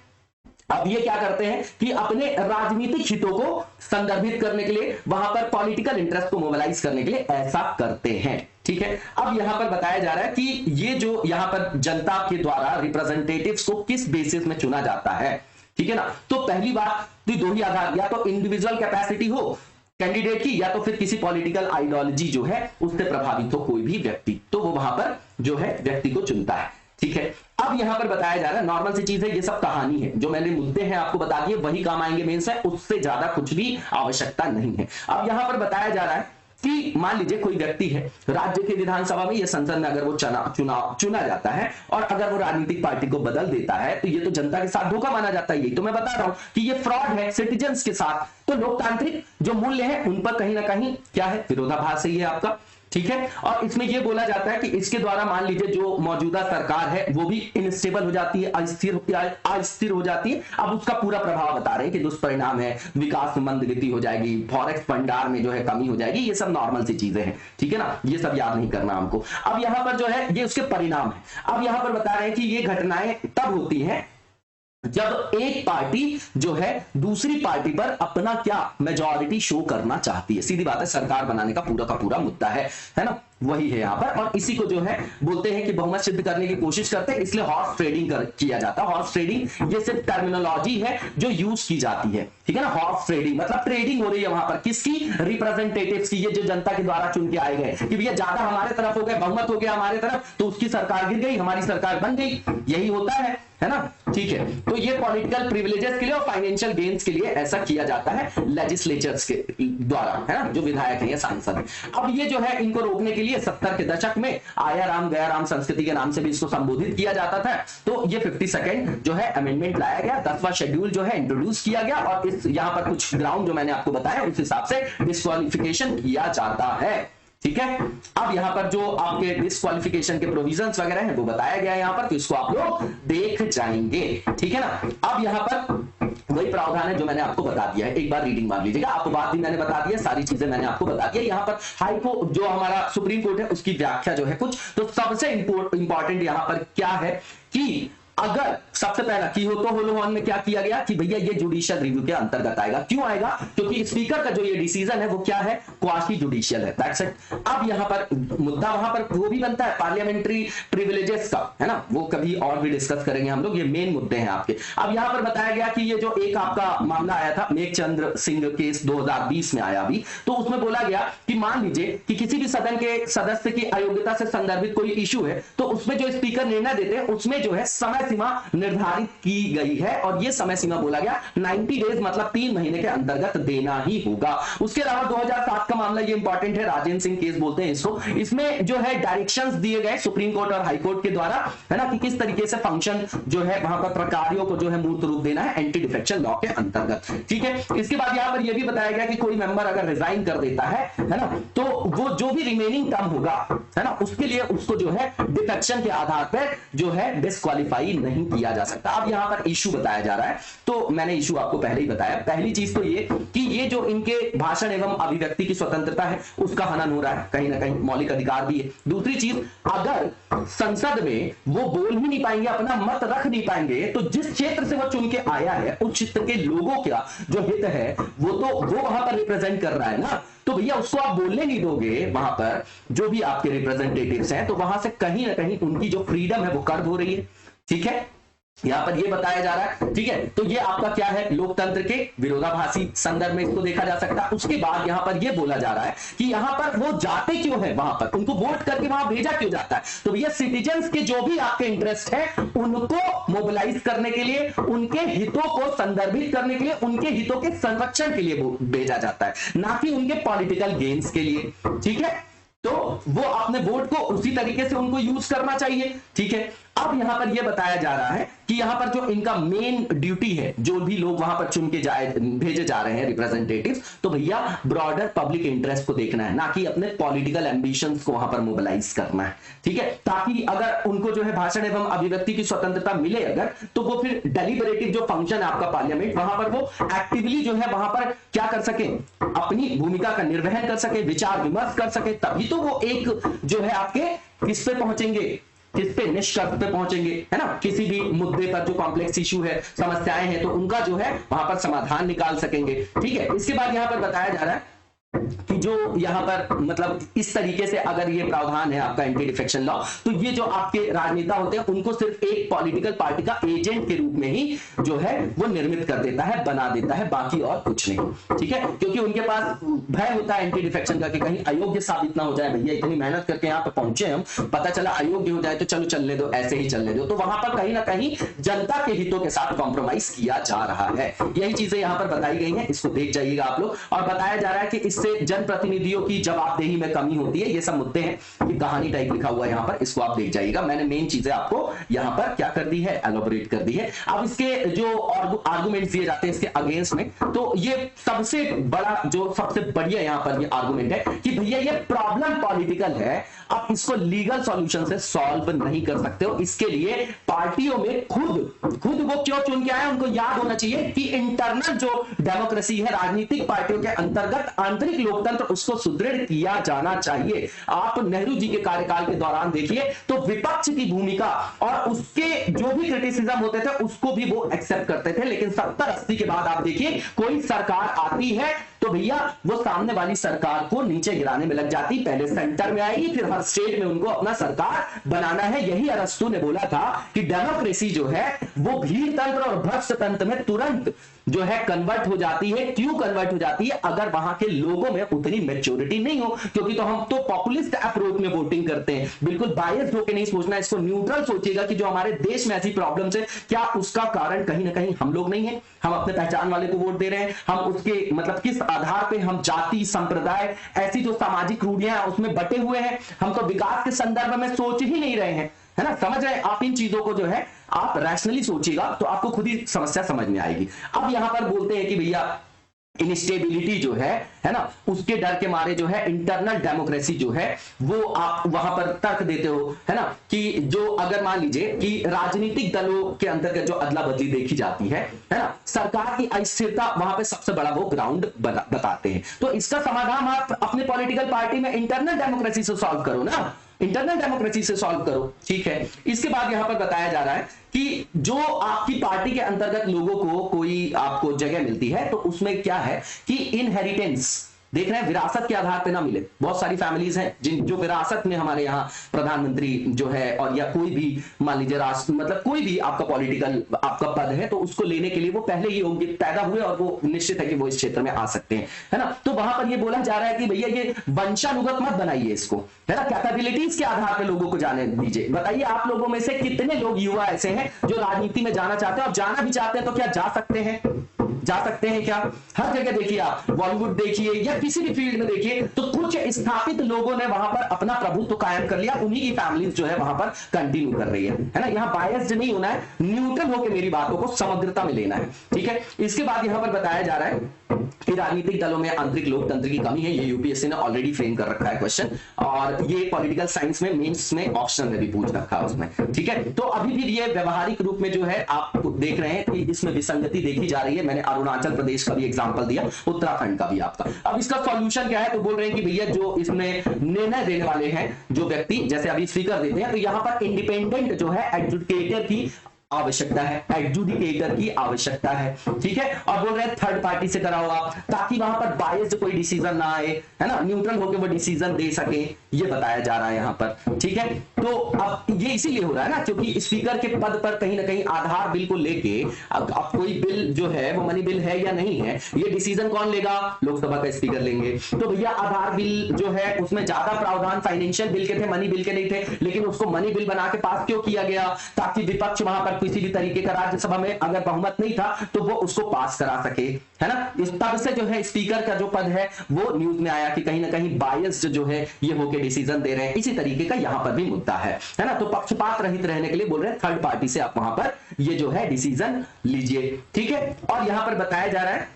अब ये क्या करते हैं कि अपने राजनीतिक हितों को संदर्भित करने के लिए, वहां पर पॉलिटिकल इंटरेस्ट को मोबिलाइज करने के लिए ऐसा करते हैं। ठीक है, अब यहां पर बताया जा रहा है कि ये जो यहां पर जनता के द्वारा रिप्रेजेंटेटिव्स को किस बेसिस में चुना जाता है। ठीक है ना, तो पहली बात तो 2 ही आधार, या तो इंडिविजुअल कैपेसिटी हो कैंडिडेट की, या तो फिर किसी पॉलिटिकल आइडियोलॉजी जो है उससे प्रभावित हो कोई भी व्यक्ति, तो वो वहां पर जो है व्यक्ति को चुनता है। ठीक है, अब यहां पर बताया जा रहा है, नॉर्मल सी चीज है, ये सब कहानी है, जो मैंने मुद्दे हैं आपको बता दिए वही काम आएंगे मेंस है, उससे ज्यादा कुछ भी आवश्यकता नहीं है। अब यहां पर बताया जा रहा है कि मान लीजिए कोई व्यक्ति है, राज्य के विधानसभा में या संसद में अगर वो चुना जाता है, और अगर वो राजनीतिक पार्टी को बदल देता है, तो ये तो जनता के साथ धोखा माना जाता है। यही तो मैं बता रहा हूं कि ये फ्रॉड है सिटीजन्स के साथ। तो लोकतांत्रिक जो मूल्य है उन पर कहीं ना कहीं क्या है, विरोधाभास ही है आपका। ठीक है, और इसमें यह बोला जाता है कि इसके द्वारा मान लीजिए जो मौजूदा सरकार है वो भी इनस्टेबल हो जाती है, अस्थिर हो जाती है। अब उसका पूरा प्रभाव बता रहे हैं कि दुष्परिणाम है, विकास मंदगति हो जाएगी, फॉरेक्स भंडार में जो है कमी हो जाएगी, ये सब नॉर्मल सी चीजें हैं। ठीक है ना, ये सब याद नहीं करना हमको। अब यहां पर जो है ये उसके परिणाम है। अब यहां पर बता रहे हैं कि ये घटनाएं तब होती हैं जब एक पार्टी जो है दूसरी पार्टी पर अपना क्या मेजॉरिटी शो करना चाहती है। सीधी बात है, सरकार बनाने का पूरा मुद्दा है ना, वही है यहाँ पर। और इसी को जो है बोलते हैं कि बहुमत सिद्ध करने की कोशिश करते हैं, इसलिए हॉर्स ट्रेडिंग किया जाता है। हॉर्स ट्रेडिंग ये सिर्फ टर्मिनोलॉजी है जो यूज की जाती है। ठीक है ना, हॉर्स ट्रेडिंग मतलब ट्रेडिंग हो रही है वहां पर किसकी, रिप्रेजेंटेटिव्स की, ये जो जनता के द्वारा चुन के आए गए कि भैया ज्यादा हमारे तरफ हो गए, बहुमत हो गया हमारे तरफ, तो उसकी सरकार गिर गई, हमारी सरकार बन गई, यही होता है ना। ठीक है, तो ये पॉलिटिकल प्रिविलेजेस के लिए और फाइनेंशियल गेन्स के लिए ऐसा किया जाता है लेजिस्लेचर्स के द्वारा, है ना, जो विधायक है या सांसद है। अब ये जो है इनको रोकने के लिए 70 के दशक में आया राम गया राम संस्कृति के नाम से भी इसको संबोधित किया जाता था। तो ये 52nd जो है अमेंडमेंट लाया गया, 10वां शेड्यूल जो है इंट्रोड्यूस किया गया, और इस यहाँ पर कुछ ग्राउंड जो मैंने आपको बताया उस हिसाब से डिस्क्वालिफिकेशन किया जाता है। ठीक है, अब यहां पर जो आपके डिस्क्वालिफिकेशन के प्रोविजंस वगैरह हैं वो बताया गया है यहां पर, तो इसको आप लोग देख जाएंगे। ठीक है ना, अब यहां पर वही प्रावधान है जो मैंने आपको बता दिया है, एक बार रीडिंग मार लीजिएगा। आपको बात भी मैंने बता दी है, सारी चीजें मैंने आपको बता दी है। यहां पर हाई कोर्ट जो हमारा सुप्रीम कोर्ट है उसकी व्याख्या जो है कुछ, तो सबसे इंपॉर्टेंट यहां पर क्या है कि अगर सबसे पहला की हो तो होलोहॉन में क्या किया गया कि भैया ये जुडिशियल रिव्यू के अंतर्गत आएगा। क्यों आएगा? क्योंकि स्पीकर का जो ये डिसीजन है वो क्या है, क्वासी जुडिशियल है, दैट्स इट। अब यहां पर मुद्दा वहां पर वो भी बनता है पार्लियामेंट्री प्रिविलेजेस का, है ना, वो कभी और भी डिस्कस करेंगे हम लोग, ये मेन मुद्दे हैं आपके। अब यहां पर बताया गया कि ये जो एक आपका मामला आया था मेघचंद्र सिंह केस 2020 में आया अभी, तो उसमें बोला गया कि मान लीजिए कि किसी भी सदन के सदस्य की अयोग्यता से संदर्भित कोई इशू है, तो उसमें जो स्पीकर निर्णय देते हैं उसमें जो है समय सीमा निर्धारित की गई है, और ये समय सीमा बोला गया 90 डेज, मतलब 3 महीने के अंतर्गत देना ही होगा। उसके अलावा 2007 का मामला ये इंपॉर्टेंट है, राजेंद्र सिंह केस बोलते हैं इसको। इसमें जो है डायरेक्शंस दिए गए सुप्रीम कोर्ट और हाई कोर्ट के द्वारा, है ना, कि किस तरीके से फंक्शन जो है वहां पर प्रकारियों को जो है मूर्त रूप देना है एंटी डिफेक्शन लॉ के अंतर्गत, ठीक है। इसके बाद यहां पर यह भी बताया गया कि कोई मेंबर अगर रिजाइन कर देता है ना, तो वो जो भी रिमेनिंग टर्म होगा, है ना, उसके लिए उसको जो है डिफेक्शन के आधार पर जो है डिस्क्वालीफाई नहीं किया जा सकता। अब यहां पर इशू बताया जा रहा है, तो मैंने इशू आपको पहले ही बताया। पहली चीज तो ये कि ये जो इनके भाषण एवं अभिव्यक्ति की स्वतंत्रता है उसका हनन हो रहा है, कहीं ना कहीं मौलिक अधिकार भी है। दूसरी चीज, अगर संसद में वो बोल ही नहीं पाएंगे, अपना मत रख नहीं पाएंगे, तो जिस क्षेत्र से वो चुन के आया है उस क्षेत्र के लोगों का जो हित है वो वहां पर रिप्रेजेंट कर रहा है ना, तो भैया उसको आप बोलने नहीं दोगे वहां पर जो भी आपके रिप्रेजेंटेटिव्स हैं, तो वहां से कहीं ना कहीं उनकी जो फ्रीडम है वो कर्व हो रही है, ठीक है। यहां पर ये बताया जा रहा है, ठीक है। तो ये आपका क्या है, लोकतंत्र के विरोधाभासी संदर्भ में इसको देखा जा सकता है। उसके बाद यहां पर ये बोला जा रहा है कि यहां पर वो जाते क्यों है, वहां पर उनको वोट करके वहां भेजा क्यों जाता है, तो भैया सिटीजन्स के जो भी आपके इंटरेस्ट है उनको मोबिलाइज करने के लिए, उनके हितों को संदर्भित करने के लिए, उनके हितों के संरक्षण के लिए भेजा जाता है, ना कि उनके पॉलिटिकल गेन्स के लिए, ठीक है। तो वो अपने वोट को उसी तरीके से उनको यूज करना चाहिए, ठीक है। अब यहां पर यह बताया जा रहा है कि यहां पर जो इनका मेन ड्यूटी है, जो भी लोग वहां पर चुन के भेजे जा रहे हैं रिप्रेजेंटेटिव्स, तो भैया ब्रॉडर पब्लिक इंटरेस्ट को देखना है, ना कि अपने पॉलिटिकल एम्बिशंस को वहां पर मोबिलाइज करना है, ठीक है। ताकि अगर उनको जो है भाषण एवं अभिव्यक्ति की स्वतंत्रता मिले अगर, तो वो फिर डेलिबरेटिव जो फंक्शन है आपका पार्लियामेंट, वहां पर वो एक्टिवली जो है वहां पर क्या कर सके, अपनी भूमिका का निर्वहन कर सके, विचार विमर्श कर सके, तभी तो वो एक जो है आपके किस पे पहुंचेंगे, किस पे, निष्कर्ष पे पहुंचेंगे, है ना। किसी भी मुद्दे पर जो कॉम्प्लेक्स इशू है, समस्याएं हैं, तो उनका जो है वहां पर समाधान निकाल सकेंगे, ठीक है। इसके बाद यहां पर बताया जा रहा है कि जो यहां पर मतलब इस तरीके से अगर ये प्रावधान है आपका एंटी डिफेक्शन लॉ, तो ये जो आपके राजनेता होते हैं उनको सिर्फ एक पॉलिटिकल पार्टी का एजेंट के रूप में ही जो है वो निर्मित कर देता है, बना देता है, बाकी और कुछ नहीं, ठीक है। क्योंकि उनके पास भय होता है एंटी डिफेक्शन का कि कहीं अयोग्य साबित ना हो जाए, भैया इतनी मेहनत करके यहाँ पे पहुंचे हम, पता चला अयोग्य हो जाए तो चलो चलने दो, ऐसे ही चलने दो। तो वहां पर कहीं ना कहीं जनता के हितों के साथ कॉम्प्रोमाइज किया जा रहा है। यही चीजें यहां पर बताई गई हैं, इसको देख जाइएगा आप लोग। और बताया जा रहा है कि इससे जनप्रतिनिधियों की जवाबदेही में कमी होती है, ये सब मुद्दे हैं, ये कहानी टाइप लिखा हुआ है यहां पर, इसको आप देख जाइएगा। मैंने मेन चीजें आपको यहां पर क्या कर दी है, एलोबरेट कर दी है। अब इसके जो आर्गुमेंट्स दिए जाते हैं इसके अगेंस्ट में, तो ये सबसे बड़ा जो सबसे बढ़िया यहां पर ये आर्गुमेंट है कि भैया ये प्रॉब्लम पॉलिटिकल है, आप इसको लीगल सॉल्यूशन से सॉल्व नहीं कर सकते हो। इसके लिए पार्टियों में खुद वो क्यों चुन के आए, उनको याद होना चाहिए कि इंटरनल जो डेमोक्रेसी है राजनीतिक पार्टियों के अंतर्गत आंतरिक लोकतंत्र, उसको सुदृढ़ किया जाना चाहिए। आप नेहरू जी के कार्यकाल के दौरान देखिए तो विपक्ष की भूमिका और उसके जो भी क्रिटिसिज्म होते थे उसको भी वो एक्सेप्ट करते थे, लेकिन 70-80 के बाद आप देखिए कोई सरकार आती है तो भैया वो सामने वाली सरकार को नीचे गिराने में लग जाती, पहले सेंटर में आएगी, फिर हर स्टेट में उनको अपना सरकार बनाना है। यही अरस्तू ने बोला था कि डेमोक्रेसी जो है वो भीड़ तंत्र और भ्रष्ट तंत्र में तुरंत जो है कन्वर्ट हो जाती है। क्यों कन्वर्ट हो जाती है? अगर वहां के लोगों में उतनी मैच्योरिटी नहीं हो, क्योंकि तो हम तो पॉपुलिस्ट अप्रोच में वोटिंग करते हैं, बिल्कुल बायस्ड होकर नहीं सोचना, इसको न्यूट्रल सोचिएगा कि जो हमारे देश में ऐसी प्रॉब्लम्स है, क्या उसका कारण कहीं ना कहीं हम लोग नहीं है? हम अपने पहचान वाले को वोट दे रहे हैं, हम उसके मतलब किस आधार पे हम जाति, संप्रदाय, ऐसी जो सामाजिक रूढ़ियां उसमें बटे हुए हैं, हम तो विकास के संदर्भ में सोच ही नहीं रहे हैं, है ना। समझ रहे हैं आप? इन चीजों को जो है आप रैशनली सोचिएगा तो आपको खुद ही समस्या समझ में आएगी। अब यहां पर बोलते हैं कि भैया इनस्टेबिलिटी जो है ना, उसके डर के मारे जो है इंटरनल डेमोक्रेसी जो है वो आप वहां पर तर्क देते हो, है ना, कि जो अगर मान लीजिए कि राजनीतिक दलों के अंतर्गत जो अदला बदली देखी जाती है ना, सरकार की अस्थिरता वहां पे सबसे बड़ा वो ग्राउंड बताते हैं। तो इसका समाधान आप अपने पॉलिटिकल पार्टी में इंटरनल डेमोक्रेसी से सॉल्व करो ना। इंटरनल डेमोक्रेसी से सॉल्व करो, ठीक है। इसके बाद यहां पर बताया जा रहा है कि जो आपकी पार्टी के अंतर्गत लोगों को कोई आपको जगह मिलती है तो उसमें क्या है कि इनहेरिटेंस देख रहे हैं, विरासत के आधार पे ना मिले। बहुत सारी फैमिलीज हैं जिन जो विरासत में हमारे यहाँ प्रधानमंत्री जो है और या कोई भी मान लीजिए राष्ट्र मतलब कोई भी आपका पॉलिटिकल आपका पद है तो उसको लेने के लिए वो पहले ही योग्य पैदा हुए और वो निश्चित है कि वो इस क्षेत्र में आ सकते हैं, है ना। तो वहां पर ये बोला जा रहा है कि भैया ये वंशानुगत मत बनाइए इसको, है ना, कैपेबिलिटीज के आधार पर लोगों को जाने दीजिए। बताइए आप लोगों में से कितने लोग युवा ऐसे हैं जो राजनीति में जाना चाहते हैं, और जाना भी चाहते हैं तो क्या जा सकते हैं, जा सकते हैं क्या? हर जगह देखिए, आप बॉलीवुड देखिए या किसी भी फील्ड में देखिए तो कुछ स्थापित लोगों ने वहां पर अपना प्रभुत्व कायम कर लिया, उन्हीं की फैमिलीज जो है वहां पर कंटिन्यू कर रही है ना। यहाँ बायस्ड नहीं होना है, न्यूट्रल होकर मेरी बातों को समग्रता में लेना है, ठीक है। इसके बाद यहां पर बताया जा रहा है कि राजनीतिक दलों में आंतरिक लोकतंत्र की कमी है। ये यूपीएससी ने ऑलरेडी फ्रेम कर रखा है क्वेश्चन, और ये पॉलिटिकल साइंस में मेंस में ऑप्शनल में भी पूछ रखा है उसमें, ठीक है। तो अभी भी ये व्यवहारिक रूप में जो है आप देख रहे हैं कि इसमें विसंगति देखी जा रही है। मैंने अरुणाचल प्रदेश का भी एग्जांपल दिया, उत्तराखंड का भी आपका। अब इसका सॉल्यूशन क्या है, तो बोल रहे हैं कि भैया जो इसमें निर्णय देने वाले हैं जो व्यक्ति, जैसे अभी स्पीकर देते हैं, तो यहां पर इंडिपेंडेंट जो है एडजुडिकेटर की आवश्यकता है, एडजुडिकेटर की आवश्यकता है, ठीक है। और बोल रहे हैं थर्ड पार्टी से कराओ आप, ताकि वहां पर बायस्ड कोई डिसीजन ना आए, है ना, न्यूट्रल होकर वो डिसीजन दे सके, ये बताया जा रहा है यहां पर, ठीक है। तो अब ये इसीलिए हो रहा है ना क्योंकि स्पीकर के पद पर कहीं ना कहीं आधार बिल को लेके अब कोई बिल जो है वो मनी बिल है या नहीं है, ये डिसीजन कौन लेगा, लोकसभा का स्पीकर लेंगे। तो भैया आधार बिल जो है उसमें ज्यादा प्रावधान फाइनेंशियल बिल के थे, मनी बिल के नहीं थे, लेकिन उसको मनी बिल बना के पास क्यों किया गया, ताकि विपक्ष वहां पर किसी भी तरीके का राज्यसभा में अगर बहुमत नहीं था तो वो उसको पास करा सके, है ना। इस तब से जो है स्पीकर का जो पद है वो न्यूज में आया कि कहीं ना कहीं बायस्ड जो है ये होके डिसीजन दे रहे हैं। इसी तरीके का यहां पर भी मुद्दा है ना। तो पक्षपात रहित रहने के लिए बोल रहे हैं थर्ड पार्टी से आप वहां पर ये जो है डिसीजन लीजिए, ठीक है। और यहां पर बताया जा रहा है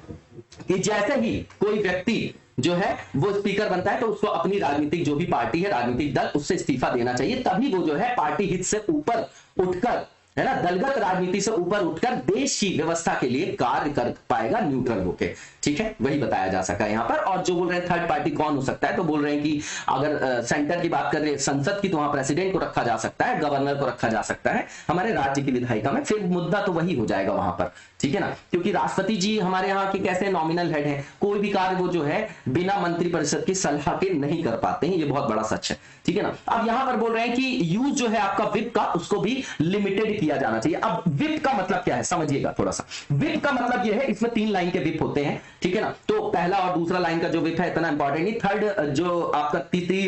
कि जैसे ही कोई व्यक्ति जो है वो स्पीकर बनता है तो उसको अपनी राजनीतिक जो भी पार्टी है, राजनीतिक दल, उससे इस्तीफा देना चाहिए, तभी वो जो है पार्टी हित से ऊपर उठकर, है ना, दलगत राजनीति से ऊपर उठकर देश की व्यवस्था के लिए कार्य कर पाएगा न्यूट्रल होके, ठीक है। वही बताया जा सका यहाँ पर। और जो बोल रहे हैं थर्ड पार्टी कौन हो सकता है, तो बोल रहे हैं कि अगर सेंटर की बात कर रहे हैं संसद की, तो वहां प्रेसिडेंट को रखा जा सकता है, गवर्नर को रखा जा सकता है, हमारे राज्य की विधायिका में फिर मुद्दा तो वही हो जाएगा वहां पर, ठीक है ना। क्योंकि राष्ट्रपति जी हमारे यहाँ के कैसे नॉमिनल हेड है, कोई भी कार्य वो जो है बिना मंत्रिपरिषद की सलाह के नहीं कर पाते हैं, ये बहुत बड़ा सच है, ठीक है ना। अब यहां पर बोल रहे हैं कि यूज जो है आपका विप का, उसको भी लिमिटेड किया जाना चाहिए। अब विप का मतलब क्या है समझिएगा थोड़ा सा। विप का मतलब यह है, इसमें 3 लाइन के विप होते हैं, ठीक है ना। तो पहला और दूसरा लाइन का जो विप है इतना इंपॉर्टेंट नहीं, थर्ड जो आपका तृतीय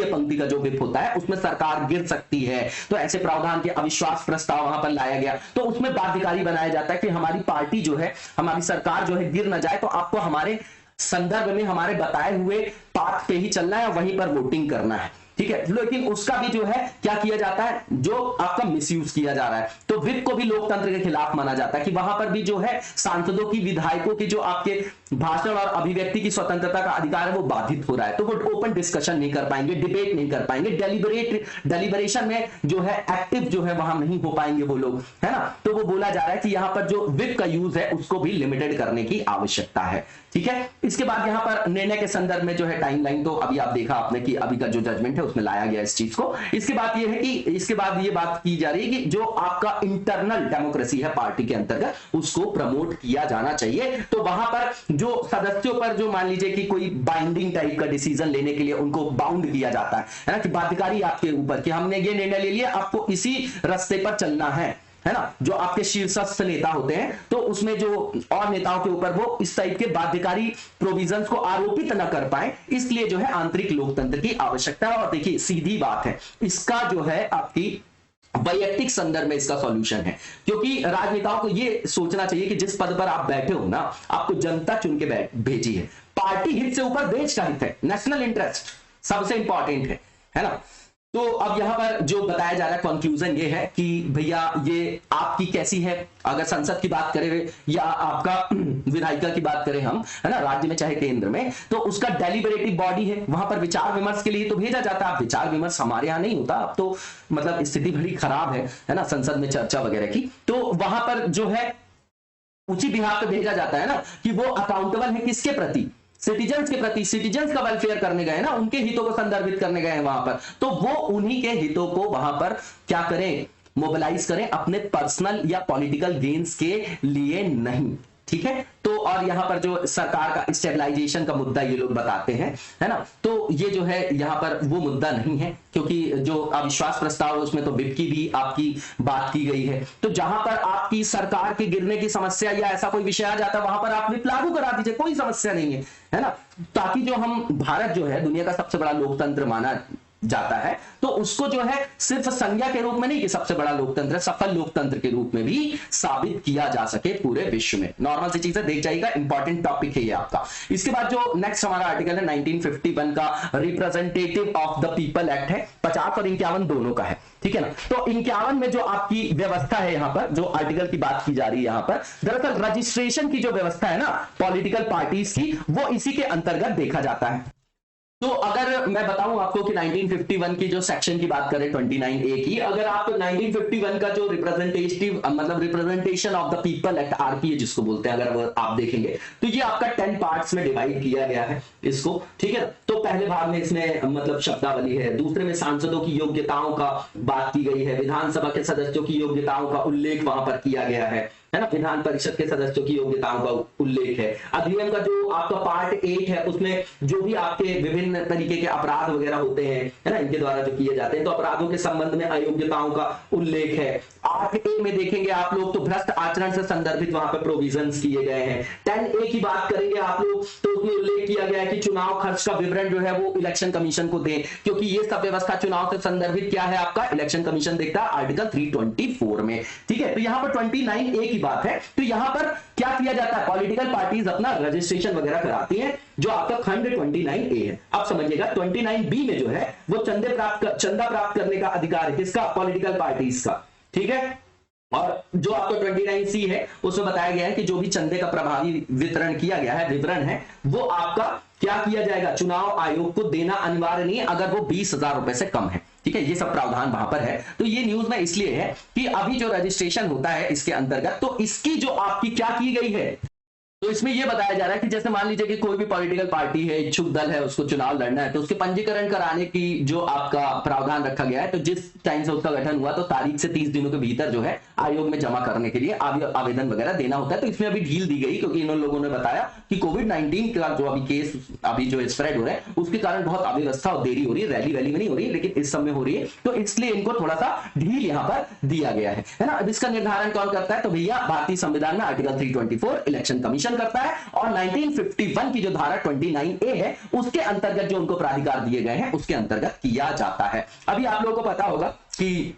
पंक्ति का जो विप होता है उसमें सरकार गिर सकती है, तो ऐसे प्रावधान के अविश्वास प्रस्ताव वहां पर लाया गया, तो उसमें बाध्यकारी बनाया जाता है कि हमारी पार्टी जो है, हमारी सरकार जो है गिर ना जाए, तो आपको हमारे संदर्भ में हमारे बताए हुए पाथ पे ही चलना है और वहीं पर वोटिंग करना है, ठीक है। लेकिन उसका भी जो है क्या किया जाता है, जो आपका मिसयूज किया जा रहा है, तो विप को भी लोकतंत्र के खिलाफ माना जाता है कि वहां पर भी जो है सांसदों की, विधायकों की जो आपके भाषण और अभिव्यक्ति की स्वतंत्रता का अधिकार है वो बाधित हो रहा है, तो वो ओपन डिस्कशन नहीं कर पाएंगे, डिबेट नहीं कर पाएंगे, डेलिबरेशन में जो है एक्टिव जो है वहां नहीं हो पाएंगे वो लोग, है ना। तो वो बोला जा रहा है कि यहां पर जो विप का यूज है उसको भी लिमिटेड करने की आवश्यकता है, ठीक है। इसके बाद यहां पर निर्णय के संदर्भ में जो है टाइमलाइन तो अभी आप देखा आपने कि अभी का जो जजमेंट है उसमें लाया गया इस चीज को। इसके बाद ये है कि इसके बाद ये बात की जा रही है कि जो आपका इंटरनल डेमोक्रेसी है पार्टी के अंतर्गत उसको प्रमोट किया जाना चाहिए। तो वहां पर जो सदस्यों पर जो मान लीजिए कि कोई बाइंडिंग टाइप का डिसीजन लेने के लिए उनको बाउंड किया जाता है ना, कि बाध्यकारी आपके ऊपर कि हमने ये निर्णय ले लिया, आपको इसी रास्ते पर चलना है ना। जो आपके शीर्षस्थ नेता होते हैं तो उसमें जो और नेताओं के ऊपर वो इस टाइप के बाध्यकारी प्रोविजंस को आरोपित न कर पाए, इसलिए जो है आंतरिक लोकतंत्र की आवश्यकता है। और देखिए सीधी बात है, इसका जो है आपकी वैयक्तिक संदर्भ में इसका सॉल्यूशन है, क्योंकि राजनेताओं को ये सोचना चाहिए कि जिस पद पर आप बैठे हो ना, आपको जनता चुन के भेजी है, पार्टी हित से ऊपर देश का हित है, नेशनल इंटरेस्ट सबसे इंपॉर्टेंट है ना। तो अब यहां पर जो बताया जा रहा है कंक्लूजन ये है कि भैया ये आपकी कैसी है, अगर संसद की बात करें या आपका विधायिका की बात करें हम, है ना, राज्य में चाहे केंद्र में, तो उसका डेलिबरेटिव बॉडी है, वहां पर विचार विमर्श के लिए तो भेजा जाता है। विचार विमर्श हमारे यहाँ नहीं होता, अब तो मतलब स्थिति बड़ी खराब है ना, संसद में चर्चा वगैरह की, तो वहां पर जो है उसी बिहार पे भेजा जाता है ना कि वो अकाउंटेबल है किसके प्रति, सिटीजन्स के प्रति, सिटीजन्स का वेलफेयर करने गए ना, उनके हितों को संदर्भित करने गए हैं वहां पर, तो वो उन्हीं के हितों को वहां पर क्या करें, मोबिलाइज करें, अपने पर्सनल या पॉलिटिकल गेन्स के लिए नहीं। ठीक है, तो और यहां पर जो सरकार का स्टेबलाइजेशन का मुद्दा ये लोग बताते हैं, है ना, तो ये जो है यहां पर वो मुद्दा नहीं है, क्योंकि जो अविश्वास प्रस्ताव है उसमें तो विप की भी आपकी बात की गई है। तो जहां पर आपकी सरकार के गिरने की समस्या या ऐसा कोई विषय आ जाता है, वहां पर आप विप लागू करा दीजिए, कोई समस्या नहीं है ना, ताकि जो हम भारत जो है दुनिया का सबसे बड़ा लोकतंत्र माना जाता है, तो उसको जो है सिर्फ संज्ञा के रूप में नहीं कि सबसे बड़ा लोकतंत्र, सफल लोकतंत्र के रूप में भी साबित किया जा सके पूरे विश्व में। नॉर्मल सी चीजें देख जाइएगा, इंपॉर्टेंट टॉपिक है ये आपका। इसके बाद जो नेक्स्ट हमारा आर्टिकल है 1951 का representative of the people act है, 50 और 51 दोनों का है, ठीक है ना। तो 51 में जो आपकी व्यवस्था है, यहां पर जो आर्टिकल की बात की जा रही है, यहां पर दरअसल रजिस्ट्रेशन की जो व्यवस्था है ना पॉलिटिकल पार्टीज की, वो इसी के अंतर्गत देखा जाता है। तो अगर मैं बताऊं आपको कि 1951 की जो सेक्शन की बात करें 29A की, अगर आप 1951 का जो रिप्रेजेंटेटिव मतलब representation of the people act RPA जिसको बोलते हैं, अगर आप देखेंगे तो ये आपका 10 पार्ट्स में डिवाइड किया गया है इसको, ठीक है। तो पहले भाग में इसमें मतलब शब्दावली है, दूसरे में सांसदों की योग्यताओं का बात की गई है, विधानसभा के सदस्यों की योग्यताओं का उल्लेख वहां पर किया गया है ना, विधान परिषद के सदस्यों की योग्यताओं का उल्लेख है। अधिनियम का जो आपका पार्ट 8 है, उसमें जो भी आपके विभिन्न तरीके के अपराध वगैरह होते हैं, है ना, इनके द्वारा जो किए जाते हैं, तो अपराधों के संबंध में अयोग्यताओं का उल्लेख है। 8A में देखेंगे आप लोग तो भ्रष्ट आचरण से संदर्भित वहां पर प्रोविजंस किए गए हैं। 10A की बात करेंगे आप लोग तो उसमें उल्लेख किया गया है कि चुनाव खर्च का विवरण जो है वो इलेक्शन कमीशन को दें, क्योंकि ये सब व्यवस्था चुनाव से संदर्भित क्या है आपका इलेक्शन कमीशन देखता है आर्टिकल 324 में, ठीक है। तो यहाँ पर 29A की बात है, तो यहां पर क्या किया जाता है, पॉलिटिकल पार्टीज अपना रजिस्ट्रेशन वगैरह कराती हैं, जो आपका खंड 29A है। अब समझिएगा 29B में जो है वो चंदा प्राप्त करने का अधिकार है किसका, पॉलिटिकल पार्टीज का, ठीक है। और जो आपका 29C है उसमें बताया गया है कि जो भी चंदे का प्रभावी वितरण किया गया है, विवरण है, वो आपका क्या किया जाएगा, चुनाव आयोग को देना अनिवार्य नहीं है अगर वो 20,000 रुपए से कम है, ठीक है। ये सब प्रावधान वहां पर है। तो ये न्यूज में इसलिए है कि अभी जो रजिस्ट्रेशन होता है इसके अंतर्गत, तो इसकी जो आपकी क्या की गई है, तो इसमें यह बताया जा रहा है कि जैसे मान लीजिए कि कोई भी पॉलिटिकल पार्टी है, इच्छुक दल है, उसको चुनाव लड़ना है, तो उसके पंजीकरण कराने की जो आपका प्रावधान रखा गया है, तो जिस टाइम से उसका गठन हुआ तो तारीख से 30 दिनों के भीतर जो है आयोग में जमा करने के लिए आवेदन वगैरह देना होता है। तो इसमें अभी ढील दी गई क्योंकि इन लोगों ने बताया कि कोविड-19 का जो अभी केस अभी जो स्प्रेड हो रहा है उसके कारण बहुत अव्यवस्था और देरी हो रही है, रैली वैली में नहीं हो रही है लेकिन इस समय हो रही है, तो इसलिए इनको थोड़ा सा ढील यहाँ पर दिया गया है ना। अब इसका निर्धारण कौन करता है, तो भैया भारतीय संविधान में आर्टिकल 324 इलेक्शन कमीशन करता है, और 1951 की जो धारा 29A है उसके अंतर्गत जो उनको प्राधिकार दिए गए हैं उसके अंतर्गत किया जाता है। अभी आप लोगों को पता होगा कि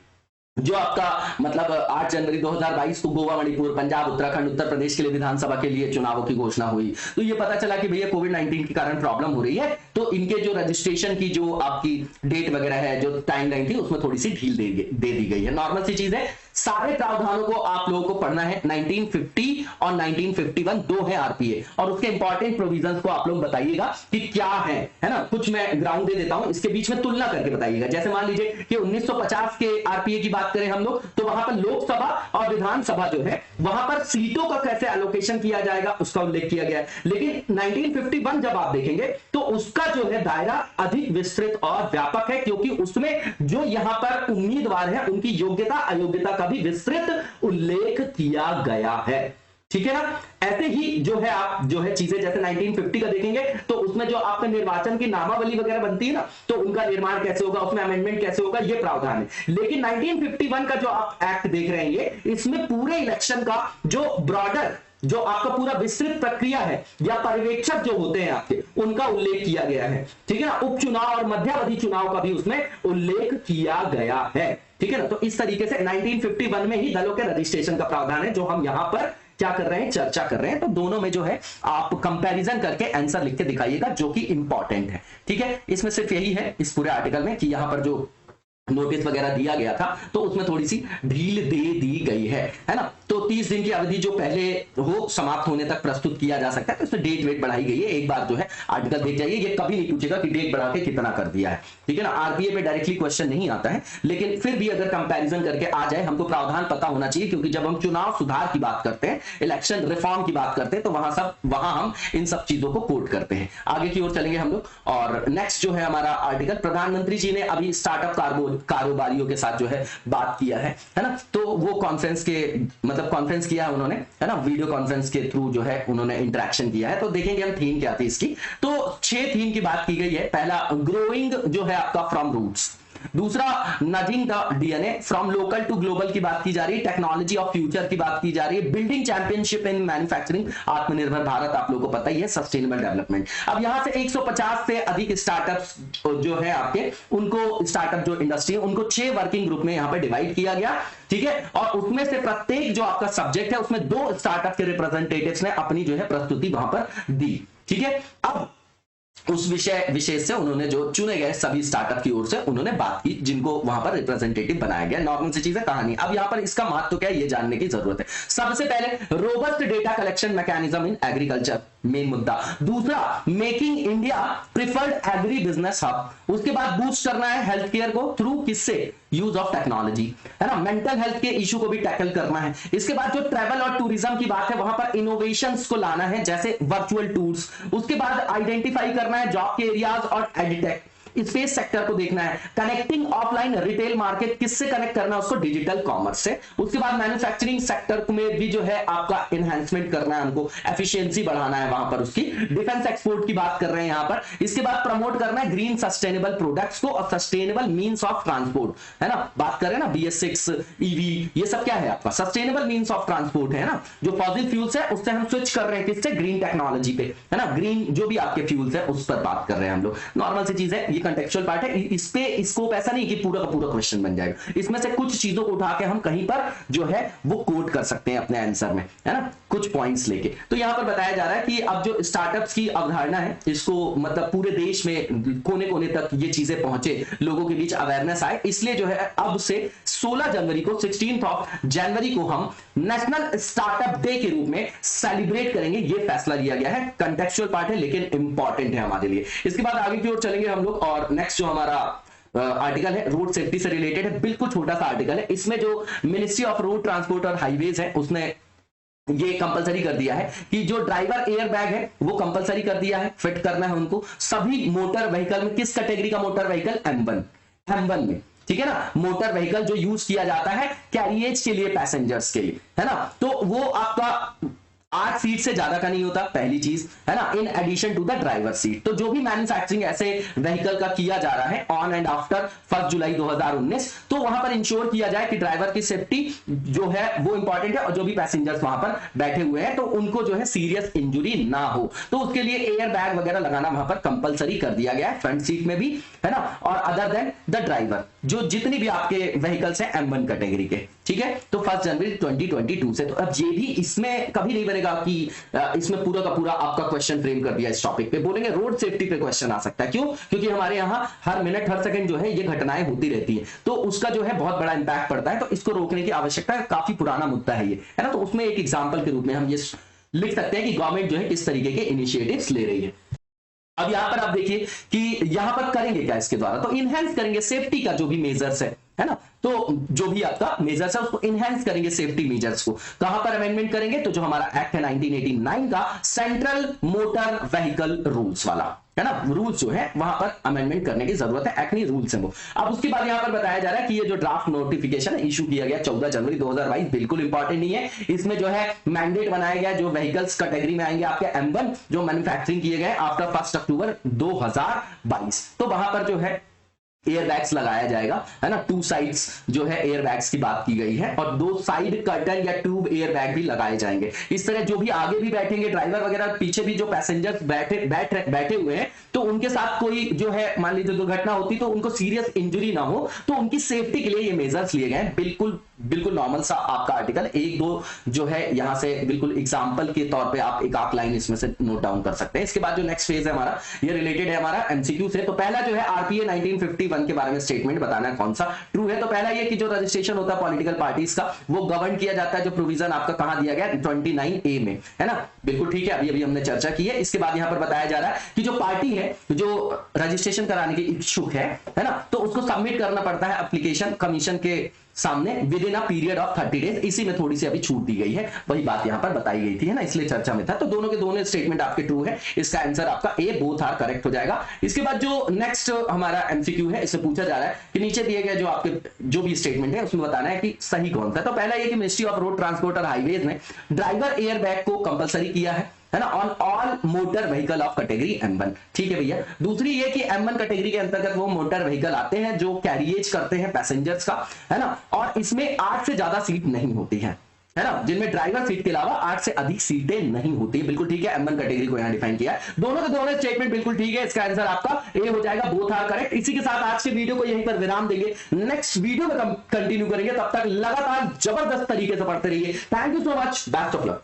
जो आपका मतलब 8 जनवरी 2022 को गोवा, मणिपुर, पंजाब, उत्तराखंड, उत्तर प्रदेश के लिए विधानसभा के लिए चुनावों की घोषणा हुई, तो ये पता चला कि भैया कोविड-19 के कारण प्रॉब्लम हो रही है, तो इनके जो रजिस्ट्रेशन की जो आपकी डेट वगैरह है, जो टाइमलाइन थी, उसमें थोड़ी सी ढील दे दी गई है। नॉर्मल सी चीज है, सारे प्रावधानों को आप लोगों को पढ़ना है। 1950 और 1951 दो है आरपीए, और उसके इंपॉर्टेंट प्रोविजंस को आप लोग बताइएगा कि क्या है ना। कुछ मैं ग्राउंड दे देता हूं, इसके बीच में तुलना करके बताइएगा। जैसे मान लीजिए कि 1950 के आरपीए की बात करें हम लोग, तो वहां पर लोकसभा और विधानसभा जो है वहां पर सीटों का कैसे एलोकेशन किया जाएगा उसका उल्लेख किया गया है। लेकिन 1951 जब आप देखेंगे तो उसका जो है दायरा अधिक विस्तृत और व्यापक है, क्योंकि उसमें जो यहां पर उम्मीदवार है उनकी योग्यता अयोग्यता का भी विस्तृत उल्लेख किया गया है, ठीक है ना। ऐसे ही जो है आप जो है चीजें जैसे 1950 का देखेंगे तो उसमें जो आपका निर्वाचन की नामावली वगैरह बनती है ना, तो उनका निर्माण कैसे होगा, उसमें अमेंडमेंट कैसे होगा, ये प्रावधान है। लेकिन 1951 का जो आप एक्ट देख रहे हैं इसमें पूरे इलेक्शन का जो ब्रॉडर जो आपका पूरा विस्तृत प्रक्रिया है या पर्यवेक्षक जो होते हैं आपके, उनका उल्लेख किया गया है, ठीक है ना। उपचुनाव और मध्यावधि चुनाव का भी उसमें उल्लेख किया गया है, ठीक है ना। तो इस तरीके से 1951 में ही दलों के रजिस्ट्रेशन का प्रावधान है जो हम यहां पर क्या कर रहे हैं, चर्चा कर रहे हैं। तो दोनों में जो है आप कंपैरिजन करके आंसर लिख के दिखाइएगा जो कि इंपॉर्टेंट है, ठीक है। इसमें सिर्फ यही है इस पूरे आर्टिकल में कि यहां पर जो नोटिस वगैरह दिया गया था, तो उसमें थोड़ी सी ढील दे दी गई है ना। तो 30 दिन की अवधि जो पहले हो समाप्त होने तक प्रस्तुत किया जा सकता है, तो इसमें डेट वेट बढ़ाई गई है। एक बार जो है आर्टिकल देख जाइए, ये कभी नहीं पूछेगा कि डेट बढ़ा के कितना कर दिया है, ठीक है ना। आरपीए में डायरेक्टली क्वेश्चन नहीं आता है, लेकिन फिर भी अगर कंपैरिजन करके आ जाए, हमको प्रावधान पता होना चाहिए, क्योंकि जब हम चुनाव सुधार की बात करते हैं, इलेक्शन रिफॉर्म की बात करते हैं, तो वहां हम इन सब चीजों को कोट करते हैं। आगे की ओर चलेंगे हम लोग, और नेक्स्ट जो है हमारा आर्टिकल, प्रधानमंत्री जी ने अभी स्टार्टअप कारोबारियों के साथ जो है बात किया है ना। तो वो कॉन्फ्रेंस के मतलब कॉन्फ्रेंस किया है उन्होंने, है ना, वीडियो कॉन्फ्रेंस के थ्रू जो है उन्होंने इंटरेक्शन किया है। तो देखेंगे हम थीम क्या थी इसकी। तो 6 थीम की बात की गई है। पहला ग्रोइंग जो है आपका फ्रॉम रूट्स, दूसरा nudging the DNA, from local to global की बात की जा रही है, टेक्नोलॉजी ऑफ फ्यूचर की बात की जा रही है, बिल्डिंग चैंपियनशिप इन मैन्युफैक्चरिंग, आत्मनिर्भर भारत आप लोगों को पता ही है, सस्टेनेबल डेवलपमेंट। अब यहां से 150 से अधिक स्टार्टअप्स जो है आपके, उनको स्टार्टअप जो इंडस्ट्री है उनको 6 वर्किंग ग्रुप में यहां पर डिवाइड किया गया, ठीक है। और उसमें से प्रत्येक जो आपका सब्जेक्ट है उसमें 2 स्टार्टअप के रिप्रेजेंटेटिव्स ने अपनी जो है प्रस्तुति वहां पर दी, ठीक है। अब उस विशेष से उन्होंने जो चुने गए सभी स्टार्टअप की ओर से उन्होंने बात की, जिनको वहां पर रिप्रेजेंटेटिव बनाया गया। नॉर्मल सी चीज है, कहानी। अब यहां पर इसका महत्व क्या है ये जानने की जरूरत है। सबसे पहले robust data collection mechanism in agriculture, main मुद्दा। दूसरा making India preferred agri business hub. उसके बाद बूस्ट करना है हेल्थ केयर को थ्रू किससे, यूज ऑफ टेक्नोलॉजी, है ना। मेंटल हेल्थ के इशू को भी टैकल करना है। इसके बाद जो ट्रैवल और टूरिज्म की बात है वहां पर इनोवेशंस को लाना है, जैसे वर्चुअल टूर्स। उसके बाद आइडेंटिफाई करना है जॉब के एरियाज और एडटेक, स्पेस सेक्टर को देखना है, कनेक्टिंग ऑफलाइन रिटेल मार्केट, किससे कनेक्ट करना है उसको, डिजिटल कॉमर्स से। उसके बाद मैन्युफैक्चरिंग सेक्टर में भी जो है आपका एनहांसमेंट करना है, हमको एफिशिएंसी बढ़ाना है वहां पर उसकी। डिफेंस एक्सपोर्ट की बात कर रहे हैं यहां पर। इसके बाद प्रमोट करना है ग्रीन सस्टेनेबल प्रोडक्ट्स को और सस्टेनेबल मींस ऑफ ट्रांसपोर्ट, है ना। बात करें ना BS6 ईवी, ये सब क्या है आपका सस्टेनेबल मींस ऑफ ट्रांसपोर्ट, है ना। जो फॉसिल फ्यूल्स है उससे हम स्विच कर रहे हैं किससे, ग्रीन टेक्नोलॉजी पे, है ना। ग्रीन जो भी आपके फ्यूल्स है उस पर बात कर रहे हैं हम लोग। नॉर्मल सी चीज है, ये कंटेक्चुअल पार्ट है। इस पे स्कोप ऐसा नहीं कि पूरा का पूरा क्वेश्चन बन जाएगा, इसमें से कुछ चीजों को उठा के हम कहीं पर जो है वो कोट कर सकते हैं अपने आंसर में, है ना, कुछ पॉइंट्स लेके। तो यहां पर बताया जा रहा है कि अब जो स्टार्टअप्स की अवधारणा है इसको मतलब पूरे देश में कोने कोने तक ये चीजें पहुंचे, लोगों के बीच अवेयरनेस आए, इसलिए जो है अब से 16 जनवरी को 16 जनवरी को हम नेशनल स्टार्टअप डे के रूप में सेलिब्रेट करेंगे। ये फैसला लिया गया है। कंटेक्चुअल पार्ट है लेकिन इंपॉर्टेंट है हमारे लिए। इसके बाद आगे की ओर चलेंगे हम लोग, और नेक्स्ट जो हमारा आर्टिकल है रोड सेफ्टी से रिलेटेड है। बिल्कुल छोटा सा आर्टिकल है। इसमें जो मिनिस्ट्री ऑफ रोड ट्रांसपोर्ट और हाईवेज है उसने ये कंपलसरी कर दिया है कि जो ड्राइवर एयर बैग है वो कंपलसरी कर दिया है, फिट करना है उनको सभी मोटर व्हीकल में। किस कैटेगरी का मोटर व्हीकल, M1 में, ठीक है ना। मोटर व्हीकल जो यूज किया जाता है कैरियज के लिए, पैसेंजर्स के लिए, है ना। तो वो आपका 8 सीट से ज्यादा का नहीं होता, पहली चीज, है ना, in addition to the driver seat. तो जो भी मैन्युफैक्चरिंग ऐसे व्हीकल का किया जा रहा है ऑन एंड आफ्टर 1 जुलाई 2019, तो वहां पर इंश्योर किया जाए कि ड्राइवर की सेफ्टी जो है वो इंपॉर्टेंट है, और जो भी पैसेंजर्स वहां पर बैठे हुए हैं तो उनको जो है सीरियस इंजुरी ना हो। तो उसके लिए एयर बैग वगैरह लगाना वहां पर कंपलसरी कर दिया गया है, फ्रंट सीट में भी, है ना। और अदर देन द ड्राइवर, जो जितनी भी आपके व्हीकल्स हैं M1 कैटेगरी के, ठीक है। तो 1 जनवरी 2022 से। तो अब ये भी इसमें कभी नहीं बनेगा कि इसमें पूरा का पूरा आपका क्वेश्चन फ्रेम कर दिया इस टॉपिक पे। बोलेंगे रोड सेफ्टी पे क्वेश्चन आ सकता है, क्यों, क्योंकि हमारे यहाँ हर मिनट हर सेकंड जो है ये घटनाएं होती रहती है, तो उसका जो है बहुत बड़ा इंपैक्ट पड़ता है। तो इसको रोकने की आवश्यकता है, काफी पुराना मुद्दा है ये, है ना। तो उसमें एक एग्जाम्पल के रूप में हम ये लिख सकते हैं कि गवर्नमेंट जो है किस तरीके के इनिशिएटिव्स ले रही है। अब यहां पर आप देखिए कि यहां पर करेंगे क्या इसके द्वारा, तो इनहेंस करेंगे सेफ्टी का जो भी मेजर्स है ना। तो जो भी आपका मेजर्स है उसको इनहेंस करेंगे, सेफ्टी मेजर्स को। कहां पर अमेंडमेंट करेंगे, तो जो हमारा एक्ट है 1989 का सेंट्रल मोटर व्हीकल रूल्स वाला, है ना, रूल्स जो है वहां पर अमेंडमेंट करने की जरूरत है। एक्ट नहीं, रूल्स है वो। अब उसके बाद यहां पर बताया जा रहा है कि ये जो ड्राफ्ट नोटिफिकेशन इशू किया गया 14 जनवरी 2022 बिल्कुल इंपॉर्टेंट नहीं है। इसमें जो है मैंडेट बनाया गया जो व्हीकल्स कैटेगरी में आएंगे आपके M1 जो मैन्युफैक्चरिंग किए गए आफ्टर 1 अक्टूबर 2022, तो वहां पर जो है एयरबैग्स लगाया जाएगा, है ना। 2 साइड्स जो है एयरबैग्स की बात की गई है, और 2 साइड कर्टन या ट्यूब एयरबैग भी लगाए जाएंगे। इस तरह जो भी आगे भी बैठेंगे ड्राइवर वगैरह, पीछे भी जो पैसेंजर्स बैठे हुए हैं, तो उनके साथ कोई जो है मान लीजिए दुर्घटना होती तो उनको सीरियस इंजरी ना हो, तो उनकी सेफ्टी के लिए ये मेजर्स लिए गए हैं। बिल्कुल नॉर्मल सा आपका आर्टिकल, 1-2 जो है यहां से बिल्कुल एग्जांपल के तौर पे आप एक आख लाइन इसमें से नोट डाउन कर सकते हैं। इसके बाद जो नेक्स्ट फेज है हमारा, ये रिलेटेड है हमारा MCQ से। तो पहला जो है RPA 1950 ओनली वन के बारे में स्टेटमेंट बताना है कौन सा ट्रू है। तो पहला ये कि जो रजिस्ट्रेशन होता है पॉलिटिकल पार्टीज का वो गवर्न किया जाता है, जो प्रोविजन आपका कहां दिया गया 29A में, है ना, बिल्कुल ठीक है, अभी अभी हमने चर्चा की है। इसके बाद यहां पर बताया जा रहा है कि जो पार्टी है जो रजिस्ट्रेशन कराने के इच्छुक है ना, तो उसको सबमिट करना पड़ता है एप्लीकेशन कमीशन के सामने with in a period of 30 days. इसी में थोड़ी सी अभी छूट दी गई है, वही बात यहां पर बताई गई थी, है ना, इसलिए चर्चा में था। तो दोनों के दोनों स्टेटमेंट आपके ट्रू है, इसका आंसर आपका ए बोथ आर करेक्ट हो जाएगा। इसके बाद जो नेक्स्ट हमारा एमसीक्यू है, इससे पूछा जा रहा है कि नीचे दिए गए जो आपके जो भी स्टेटमेंट है उसमें बताना है कि सही कौन सा है। तो पहला ये कि मिनिस्ट्री ऑफ रोड ट्रांसपोर्ट और हाईवेज ने ड्राइवर एयर बैग को कंपलसरी किया है ना, on all motor vehicle of category M1। ठीक है भैया। दूसरी ये कि M1 कैटेगरी के अंतर्गत वो मोटर व्हीकल आते हैं जो कैरियज करते हैं पैसेंजर्स का, है ना, और इसमें 8 से ज्यादा सीट नहीं होती है ना, जिनमें ड्राइवर सीट के अलावा 8 से अधिक सीटें नहीं होती। बिल्कुल ठीक है, M1 कैटेगरी को यहां डिफाइन किया है। दोनों के दोनों स्टेटमेंट बिल्कुल ठीक है, इसका आंसर आपका ए हो जाएगा, बोथ आर करेक्ट। इसी के साथ आज के वीडियो को यहीं पर विराम देंगे, नेक्स्ट वीडियो में कंटिन्यू करेंगे। तब तक लगातार जबरदस्त तरीके से पढ़ते रहिए। Thank you so much, best of luck.